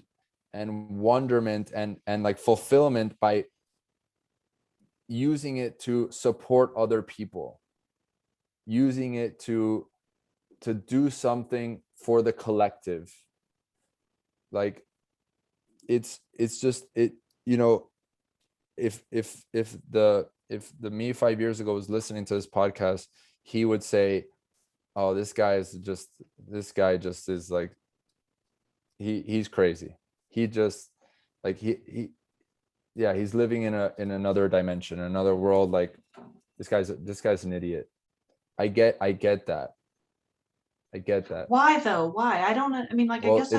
wonderment and like fulfillment by using it to support other people, using it to do something for the collective. Like, it's just it, if the me 5 years ago was listening to this podcast, he would say, oh, this guy just is like, he's crazy. He just like he's living in another dimension, another world. Like, this guy's an idiot. I get that. Why though? Why? I don't know. I mean, like, Well, I guess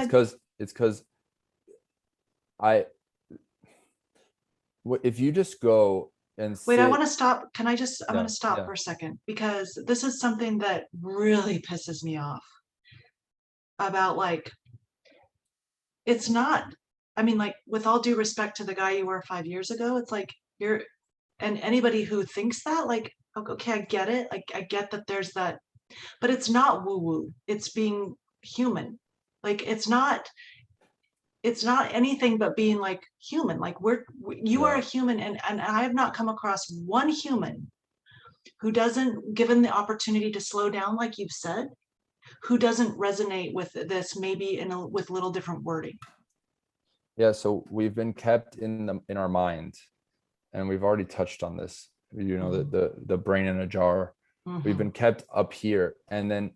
it's because if you just go and Wait, I sit. want to stop. Can I just, I'm going Yeah, to stop yeah, for a second because this is something that really pisses me off about like, it's not, I mean, like, with all due respect to the guy you were 5 years ago, it's like you're, and anybody who thinks that, like, okay, I get it. Like, I get that there's that, but it's not woo woo. It's being human. Like, it's not anything but being like human. Like, you are yeah. a human, and I have not come across one human who doesn't, given the opportunity to slow down, like you've said, who doesn't resonate with this, maybe with little different wording. Yeah, so we've been kept in our mind, and we've already touched on this. The brain in a jar. We've Mm-hmm. been kept up here, and then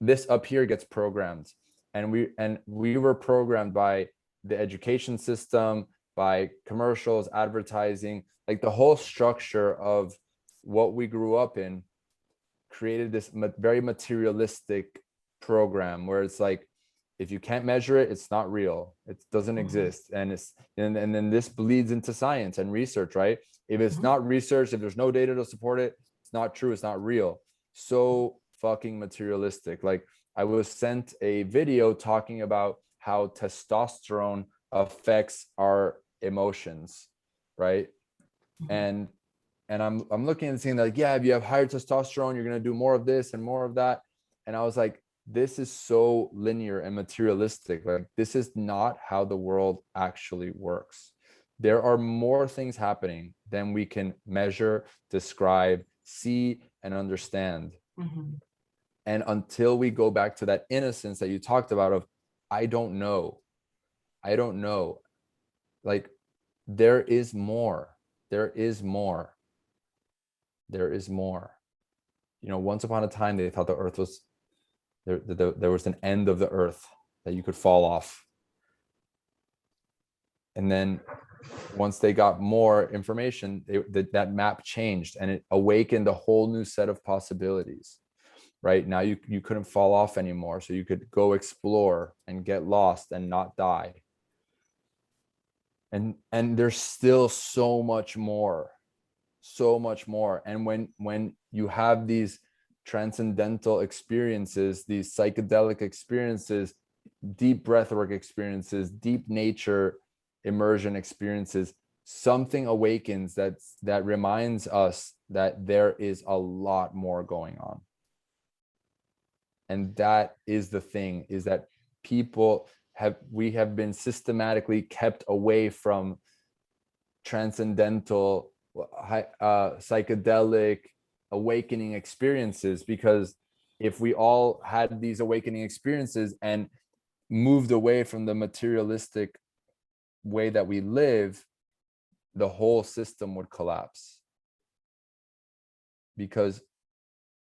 this up here gets programmed, and we were programmed by the education system, by commercials, advertising, like the whole structure of what we grew up in created this very materialistic program where it's like, if you can't measure it, it's not real, it doesn't Mm-hmm. exist. And then this bleeds into science and research, right? If it's Mm-hmm. not research, if there's no data to support it, it's not true, it's not real. So fucking materialistic. Like, I was sent a video talking about how testosterone affects our emotions, right? Mm-hmm. And I'm looking and seeing like, yeah, if you have higher testosterone, you're going to do more of this and more of that. And I was like, this is so linear and materialistic. Like, this is not how the world actually works. There are more things happening than we can measure, describe, see, and understand. Mm-hmm. And until we go back to that innocence that you talked about of, I don't know, I don't know, like, there is more, there is more, there is more. Once upon a time, they thought the earth was there was an end of the earth that you could fall off. And then once they got more information, that map changed, and it awakened a whole new set of possibilities. Right now, you couldn't fall off anymore, so you could go explore and get lost and not die. And there's still so much more, so much more. And when you have these transcendental experiences, these psychedelic experiences, deep breathwork experiences, deep nature immersion experiences, something awakens that reminds us that there is a lot more going on. And that is the thing, is that we have been systematically kept away from transcendental, psychedelic awakening experiences, because if we all had these awakening experiences and moved away from the materialistic way that we live, the whole system would collapse. Because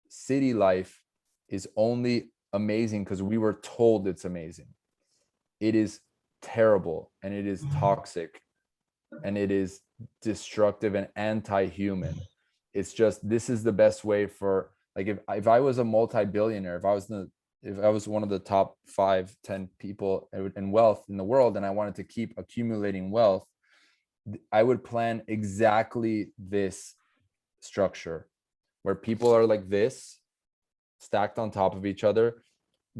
city life is only amazing because we were told it's amazing. It is terrible, and it is toxic, and it is destructive and anti-human. It's just, this is the best way for, like, if I was a multi-billionaire, if I was one of the top 5-10 people in wealth in the world, and I wanted to keep accumulating wealth, I would plan exactly this structure where people are like this, stacked on top of each other,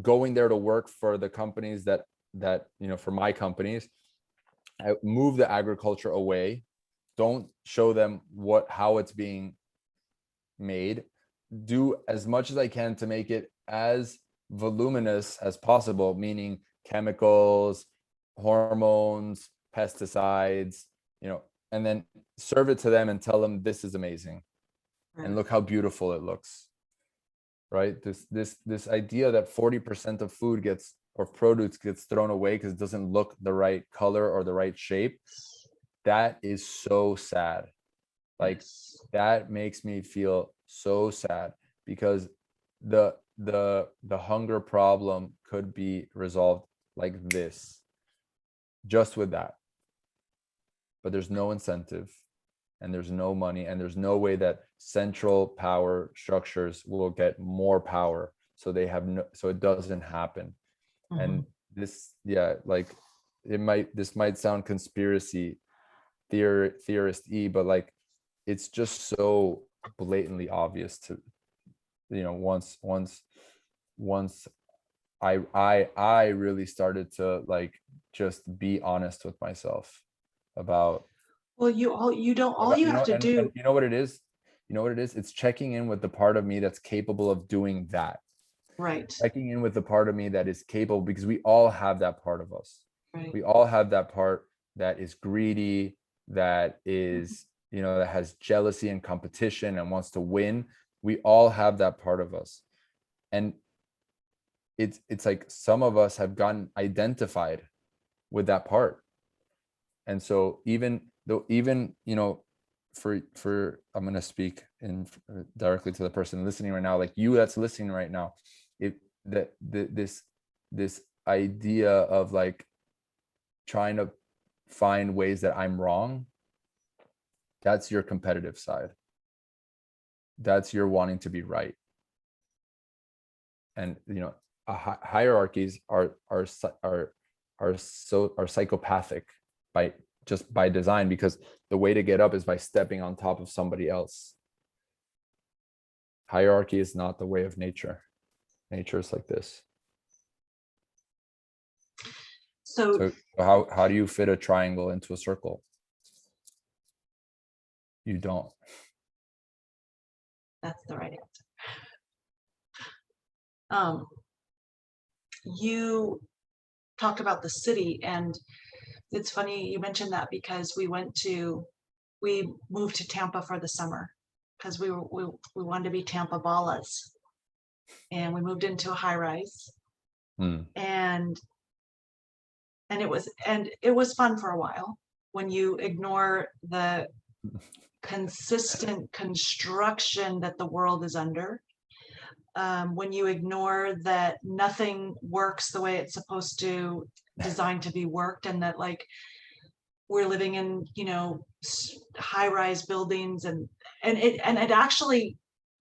going there to work for the companies that for my companies. I move the agriculture away, don't show them how it's being made, do as much as I can to make it as voluminous as possible, meaning chemicals, hormones, pesticides, and then serve it to them and tell them this is amazing, and look how beautiful it looks. Right? This idea that 40% of food or produce gets thrown away because it doesn't look the right color or the right shape, that is so sad. Like, Yes. that makes me feel so sad, because the hunger problem could be resolved like this, just with that. But there's no incentive, and there's no money, and there's no way that central power structures will get more power, so it doesn't happen. And this, yeah, like, this might sound conspiracy theorist-y, but like, it's just so blatantly obvious to, once I really started to like just be honest with myself about Well, all you have to and do, you know what it is? It's checking in with the part of me that's capable of doing that. right, Checking in with the part of me that is capable, because we all have that part of us. right. We all have that part that is greedy, that is, that has jealousy and competition and wants to win. We all have that part of us. And it's like some of us have gotten identified with that part. And so even though, for I'm going to speak in directly to the person listening right now, like you that's listening right now, if this idea of like trying to find ways that I'm wrong, that's your competitive side. That's your wanting to be right. And hierarchies are psychopathic by design, because the way to get up is by stepping on top of somebody else. Hierarchy is not the way of nature. Nature is like this. So how do you fit a triangle into a circle? You don't. that's the right answer. You talked about the city, and it's funny you mentioned that because we moved to Tampa for the summer because we wanted to be Tampa Ballas, and we moved into a high rise, and it was fun for a while when you ignore the consistent construction that the world is under. When you ignore that nothing works the way it's supposed to, designed to be worked, and that like we're living in high-rise buildings, and it actually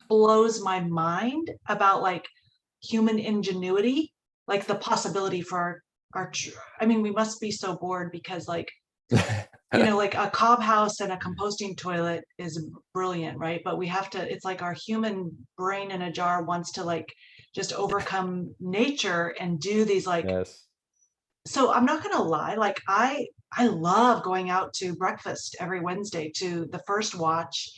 blows my mind about like human ingenuity, like the possibility for our I mean, we must be so bored because like like a cob house and a composting toilet is brilliant, right? But we have to, it's like our human brain in a jar wants to like just overcome nature and do these like, Yes. so I'm not gonna lie, like I love going out to breakfast every Wednesday to the First Watch.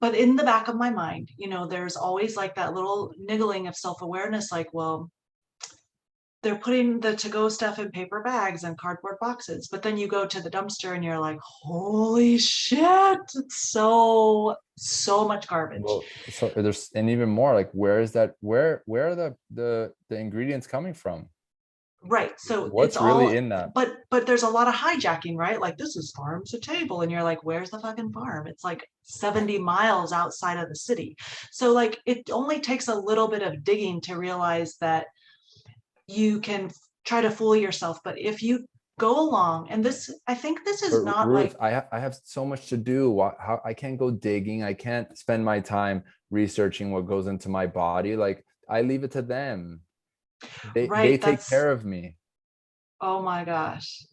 But in the back of my mind, there's always like that little niggling of self-awareness, like, well, they're putting the to-go stuff in paper bags and cardboard boxes, but then you go to the dumpster and you're like, holy shit, it's so much garbage. Well, so there's, and even more like, where are the ingredients coming from? Right. So what's it's really all in that? but there's a lot of hijacking, right? Like, this is farm to table, and you're like, where's the fucking farm? It's like 70 miles outside of the city. So like it only takes a little bit of digging to realize that you can try to fool yourself. But if you go along, and I think this is not Ruth, like, I have so much to do. How I can't go digging. I can't spend my time researching what goes into my body. Like, I leave it to them. They right, take that's, care of me. oh my gosh.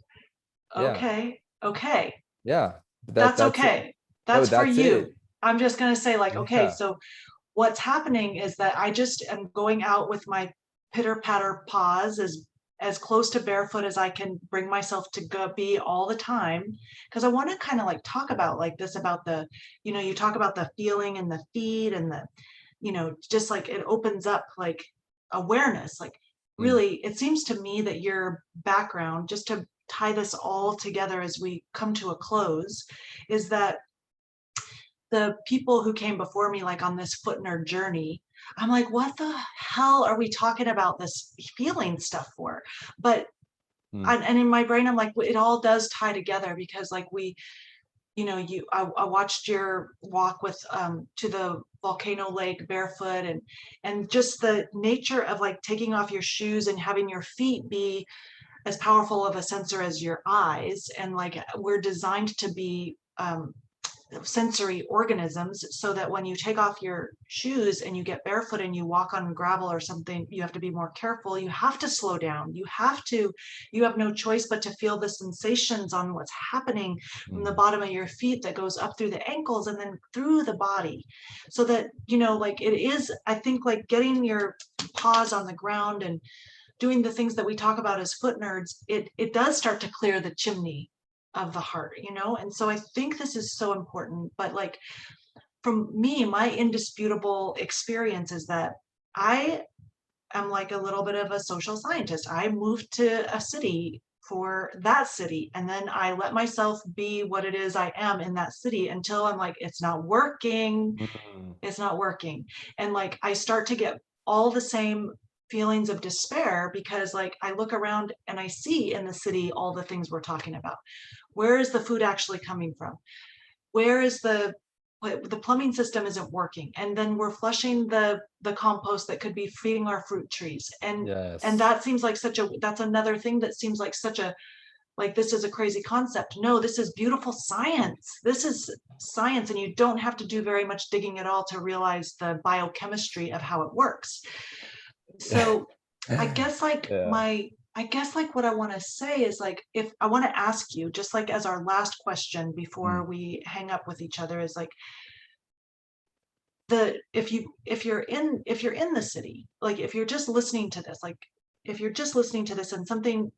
Yeah. Okay. Yeah. That's That's it. okay. No, That's for that's you. it. I'm just going to say, like, okay, Yeah. so what's happening is that I just am going out with my pitter patter paws as close to barefoot as I can bring myself to go be all the time. Because I want to kind of like talk about like this, about the, you talk about the feeling and the feet and the, just like it opens up like awareness. Like, really, it seems to me that your background, just to tie this all together as we come to a close, is that the people who came before me, like on this foot nerd journey, I'm like, what the hell are we talking about this feeling stuff for? But and in my brain, I'm like, well, it all does tie together, because like I watched your walk with to the volcano lake barefoot, and just the nature of like taking off your shoes and having your feet be as powerful of a sensor as your eyes, and like we're designed to be sensory organisms, so that when you take off your shoes and you get barefoot and you walk on gravel or something, you have to be more careful. You have to slow down. You have no choice but to feel the sensations on what's happening from the bottom of your feet that goes up through the ankles and then through the body. So that, like it is, I think, like getting your paws on the ground and doing the things that we talk about as foot nerds, it does start to clear the chimney of the heart, and so I think this is so important. But like from me, my indisputable experience is that I am like a little bit of a social scientist. I moved to a city for that city, and then I let myself be what it is I am in that city until I'm like, it's not working. It's not working. And like I start to get all the same feelings of despair, because like I look around and I see in the city all the things we're talking about. Where is the food actually coming from? Where is the plumbing system isn't working, and then we're flushing the compost that could be feeding our fruit trees. And Yes. that seems like that's another thing that seems like such a, like, this is a crazy concept. No, this is beautiful science. This is science, and you don't have to do very much digging at all to realize the biochemistry of how it works. So I guess like Yeah. what I want to say is, like, if I want to ask you, just like as our last question before Mm. we hang up with each other, is like, the if you're in the city, like if you're just listening to this, like if you're just listening to this and something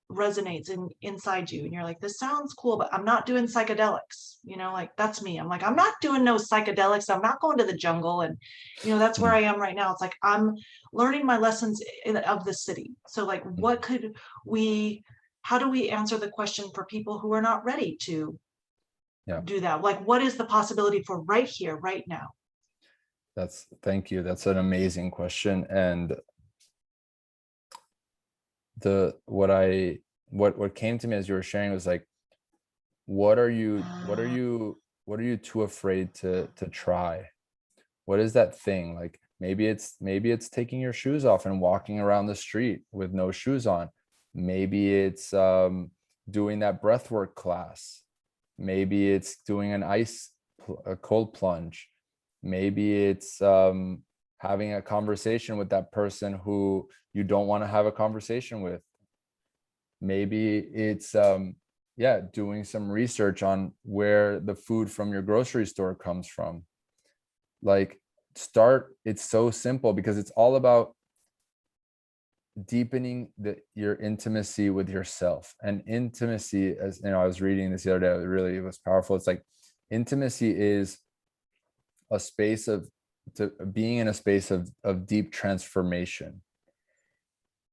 resonates inside you and you're like, this sounds cool, but I'm not doing psychedelics, like that's me. I'm like, I'm not doing no psychedelics. I'm not going to the jungle. And that's where I am right now. It's like I'm learning my lessons of the city. So like, we how do we answer the question for people who are not ready to Yeah. do that? Like, what is the possibility for right here, right now? Thank you. That's an amazing question. And what came to me as you were sharing was like, what are you too afraid to try? What is that thing? Like maybe it's taking your shoes off and walking around the street with no shoes on. Maybe it's doing that breathwork class. Maybe it's doing a cold plunge. Maybe it's having a conversation with that person who you don't want to have a conversation with. Maybe it's doing some research on where the food from your grocery store comes from. Like, it's so simple, because it's all about deepening your intimacy with yourself. And intimacy, as I was reading this the other day, it was powerful. It's like intimacy is a space of being in a space of deep transformation.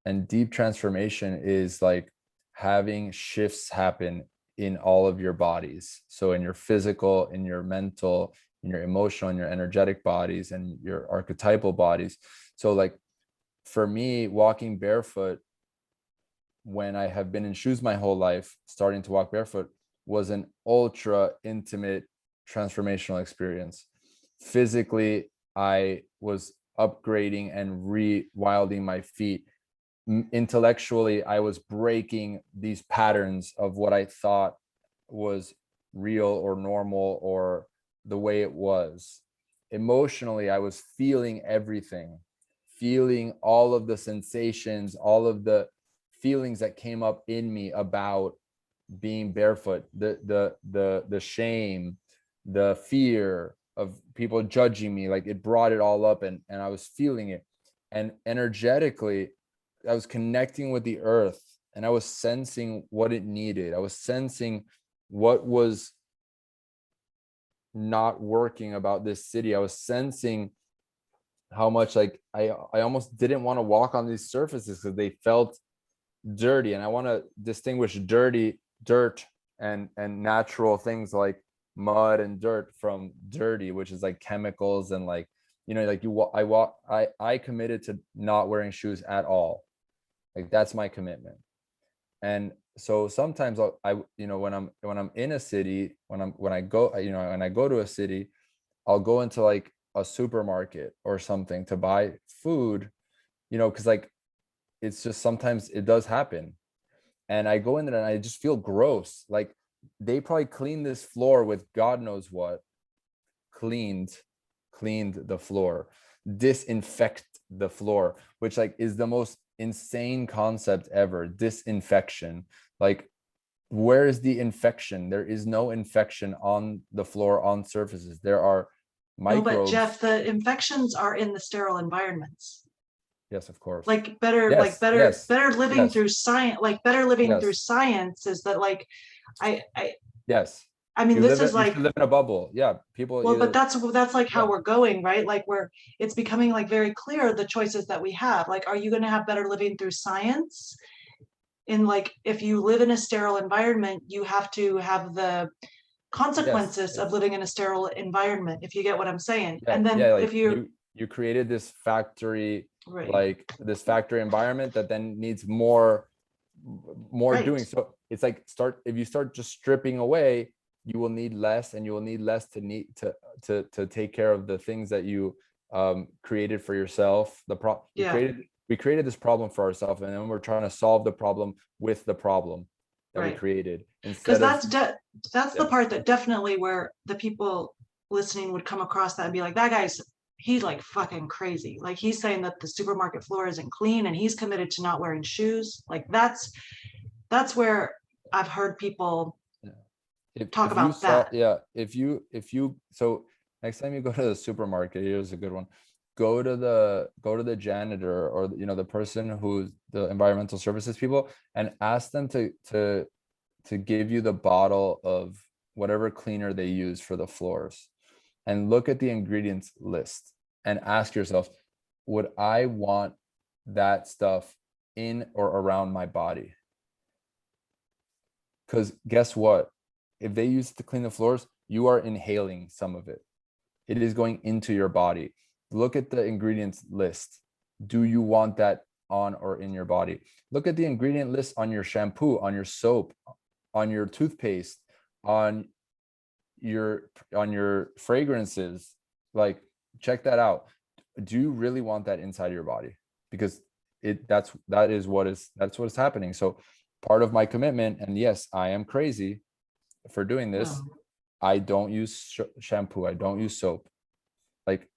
And deep transformation is like having shifts happen in all of your bodies. So in your physical, in your mental, in your emotional, in your energetic bodies, and your archetypal bodies. So like for me, walking barefoot, when I have been in shoes my whole life, starting to walk barefoot was an ultra intimate transformational experience. Physically, I was upgrading and rewilding my feet. Intellectually, I was breaking these patterns of what I thought was real or normal or the way it was. Emotionally, I was feeling everything, feeling all of the sensations, all of the feelings that came up in me about being barefoot, the shame, the fear of people judging me. Like, it brought it all up, and I was feeling it. And energetically, I was connecting with the earth, and I was sensing what it needed. I was sensing what was not working about this city. I was sensing how much, like, I almost didn't want to walk on these surfaces because they felt dirty. And I want to distinguish dirt and natural things like mud and dirt from dirty, which is like chemicals. And like, like I committed to not wearing shoes at all. Like, that's my commitment. And so sometimes when I'm in a city, when I go to a city, I'll go into like a supermarket or something to buy food, because like, it's just, sometimes it does happen. And I go in there and I just feel gross. Like they probably cleaned this floor with God knows what, cleaned the floor, disinfect the floor, which like is the most insane concept ever. Disinfection. Like, where is the infection? There is no infection on the floor, on surfaces. There are No, but microbes. Jeff, the infections are in the sterile environments. Yes, of course. Like better Yes. living Yes. through science, like better living Yes. through science is that like Yes. I mean, this is You like, should live in a bubble. Yeah. People well, but either, that's like how yeah. we're going, right? Like it's becoming like very clear the choices that we have. Like, are you going to have better living through science? In like, if you live in a sterile environment, you have to have the Yes. consequences of living in a sterile environment, if you get what I'm saying. Yeah. And then Yeah. if Like you you created this factory, right, like this factory environment that then needs more right, doing. So it's like if you start just stripping away, you will need less, and you will need less to take care of the things that you created for yourself. yeah, We created this problem for ourselves, and then we're trying to solve the problem with the problem that we right. created Because instead of that's the yeah. part that definitely where the people listening would come across that and be like, that guy's he's like fucking crazy. Like he's saying that the supermarket floor isn't clean and he's committed to not wearing shoes. Like that's where I've heard people talk If you about saw, that. yeah, if you so next time you go to the supermarket, here's a good one. Go to the janitor, or the person who's the environmental services people, and ask them to give you the bottle of whatever cleaner they use for the floors, and look at the ingredients list and ask yourself, would I want that stuff in or around my body? Because guess what? If they use it to clean the floors, you are inhaling some of it. It is going into your body. Look at the ingredients list. Do you want that on or in your body? Look at the ingredient list on your shampoo, on your soap, on your toothpaste, on your fragrances. Like, check that out. Do you really want that inside of your body? Because that's what's happening. So part of my commitment, and yes, I am crazy for doing this, Oh. I don't use shampoo, I don't use soap. Like,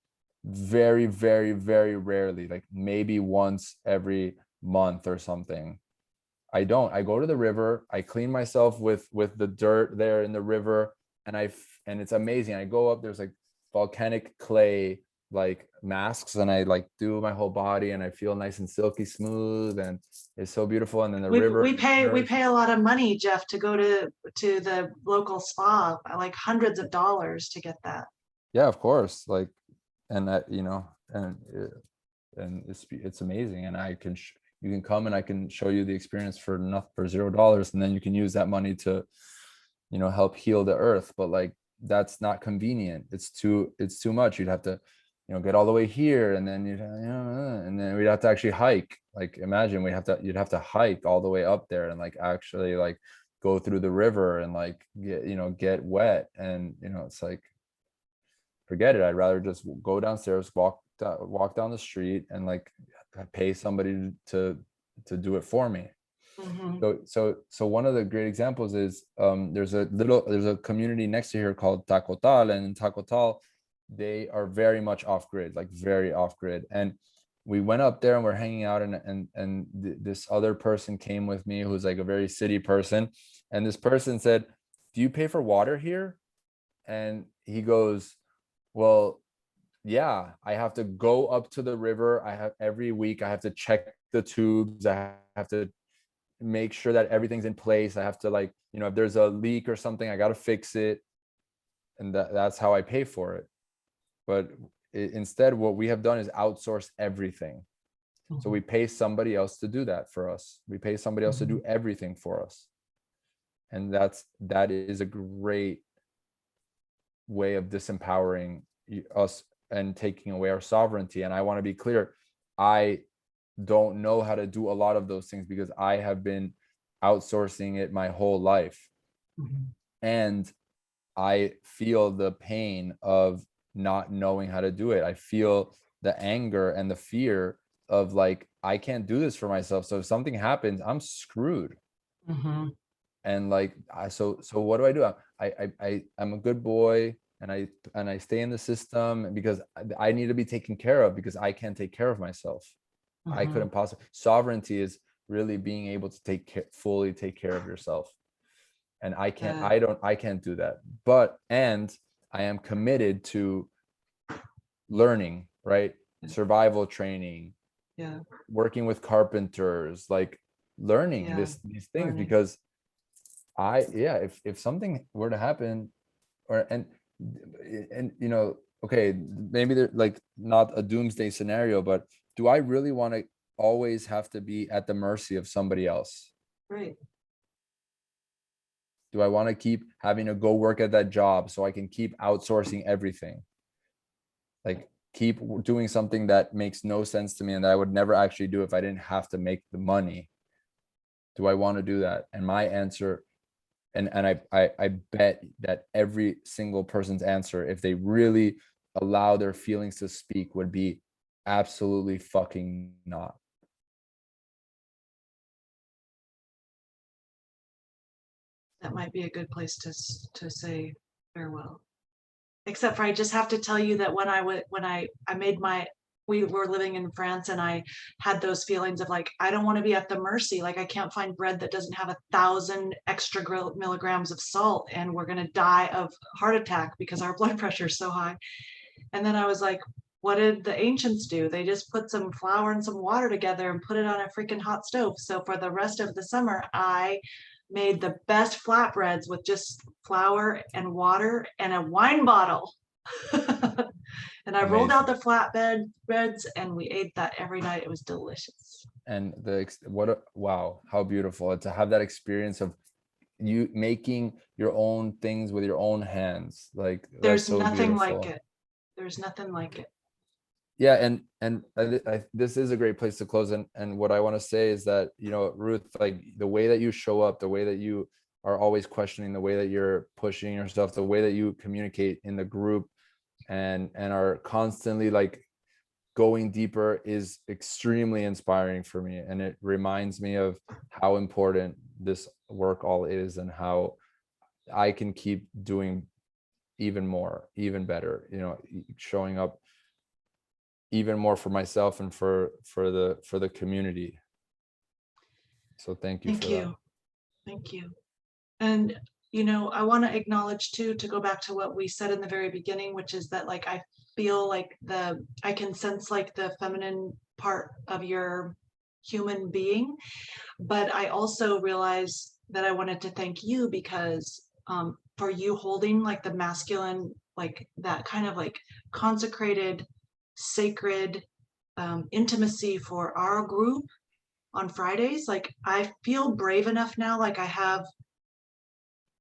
very, very, very rarely, like maybe once every month or something. I go to the river, I clean myself with the dirt there in the river, and it's amazing. I go up, there's like volcanic clay like masks, and I like do my whole body, and I feel nice and silky smooth, and it's so beautiful. And then the river, We pay a lot of money, Jeff, to go to the local spa, like hundreds of dollars to get that. yeah, of course. Like, and that, and it's amazing. And you can come, and I can show you the experience for $0, and then you can use that money to help heal the earth. But like, that's not convenient. It's too much. You'd have to get all the way here, and then and then we'd have to actually hike. Like, imagine you'd have to hike all the way up there, and like actually like go through the river, and like get wet, and it's like, forget it. I'd rather just go downstairs, walk down the street, and like pay somebody to do it for me. Mm-hmm. So one of the great examples is there's a community next to here called Tacotal, and in Tacotal they are very much off grid, like very off grid. And we went up there, and we're hanging out, and this other person came with me who's like a very city person, and this person said, "Do you pay for water here?" And he goes, "Well, yeah, I have to go up to the river. Every week I have to check the tubes. I have to make sure that everything's in place. I have to, like, if there's a leak or something, I got to fix it. And that's how I pay for it." But instead, what we have done is outsource everything. Mm-hmm. So we pay somebody else to do that for us. We pay somebody else to do everything for us. And that is a great way of disempowering us and taking away our sovereignty. And I want to be clear, I don't know how to do a lot of those things because I have been outsourcing it my whole life. Mm-hmm. And I feel the pain of not knowing how to do it. I feel the anger and the fear of like, I can't do this for myself. So if something happens, I'm screwed. Mm-hmm. And like, so what do? I'm a good boy, and I stay in the system because I need to be taken care of, because I can't take care of myself. I couldn't possibly. Sovereignty is really being able to fully take care of yourself. And I can't do that. And I am committed to learning, right? Survival training, working with carpenters, like learning these things, because if something were to happen, and you know, okay, maybe they're like not a doomsday scenario, but do I really want to always have to be at the mercy of somebody else? Right. Do I want to keep having to go work at that job so I can keep outsourcing everything? Like, keep doing something that makes no sense to me and that I would never actually do if I didn't have to make the money. Do I want to do that? And my answer, and I bet that every single person's answer, if they really allow their feelings to speak, would be absolutely fucking not. That might be a good place to say farewell. Except for I just have to tell you that when I made we were living in France, and I had those feelings of like, I don't want to be at the mercy. Like, I can't find bread that doesn't have 1,000 extra milligrams of salt, and we're going to die of heart attack because our blood pressure is so high. And then I was like, what did the ancients do? They just put some flour and some water together and put it on a freaking hot stove. So for the rest of the summer, I made the best flatbreads with just flour and water and a wine bottle. And I rolled out the flatbed breads, and we ate that every night. It was delicious. And wow, how beautiful to have that experience of you making your own things with your own hands. Like, there's so nothing beautiful. like it. There's nothing like it. Yeah, and this is a great place to close. And what I want to say is that, you know, Ruth, like the way that you show up, the way that you are always questioning, the way that you're pushing yourself, the way that you communicate in the group, and are constantly like going deeper, is extremely inspiring for me. And it reminds me of how important this work all is, and how I can keep doing even more, even better, you know, showing up even more for myself and for the community. So thank you for that. Thank you. And you know, I want to acknowledge too, to go back to what we said in the very beginning, which is that like I feel like I can sense like the feminine part of your human being, but I also realized that I wanted to thank you because for you holding like the masculine, like that kind of like consecrated, sacred intimacy for our group on Fridays. Like, I feel brave enough now, like I have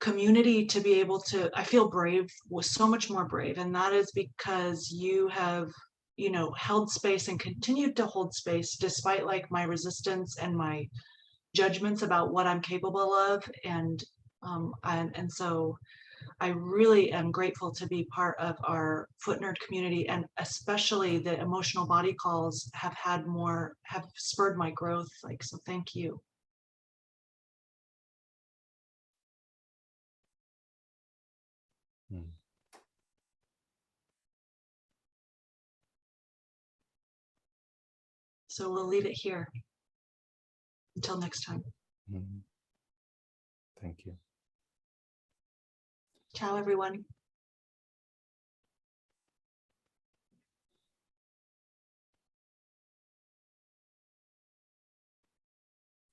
community to be able to, I feel brave, was so much more brave. And that is because you have, you know, held space and continued to hold space despite like my resistance and my judgments about what I'm capable of. And so I really am grateful to be part of our Foot Nerd community, and especially the emotional body calls have spurred my growth. Like, so thank you. So we'll leave it here until next time. Thank you. Ciao, everyone.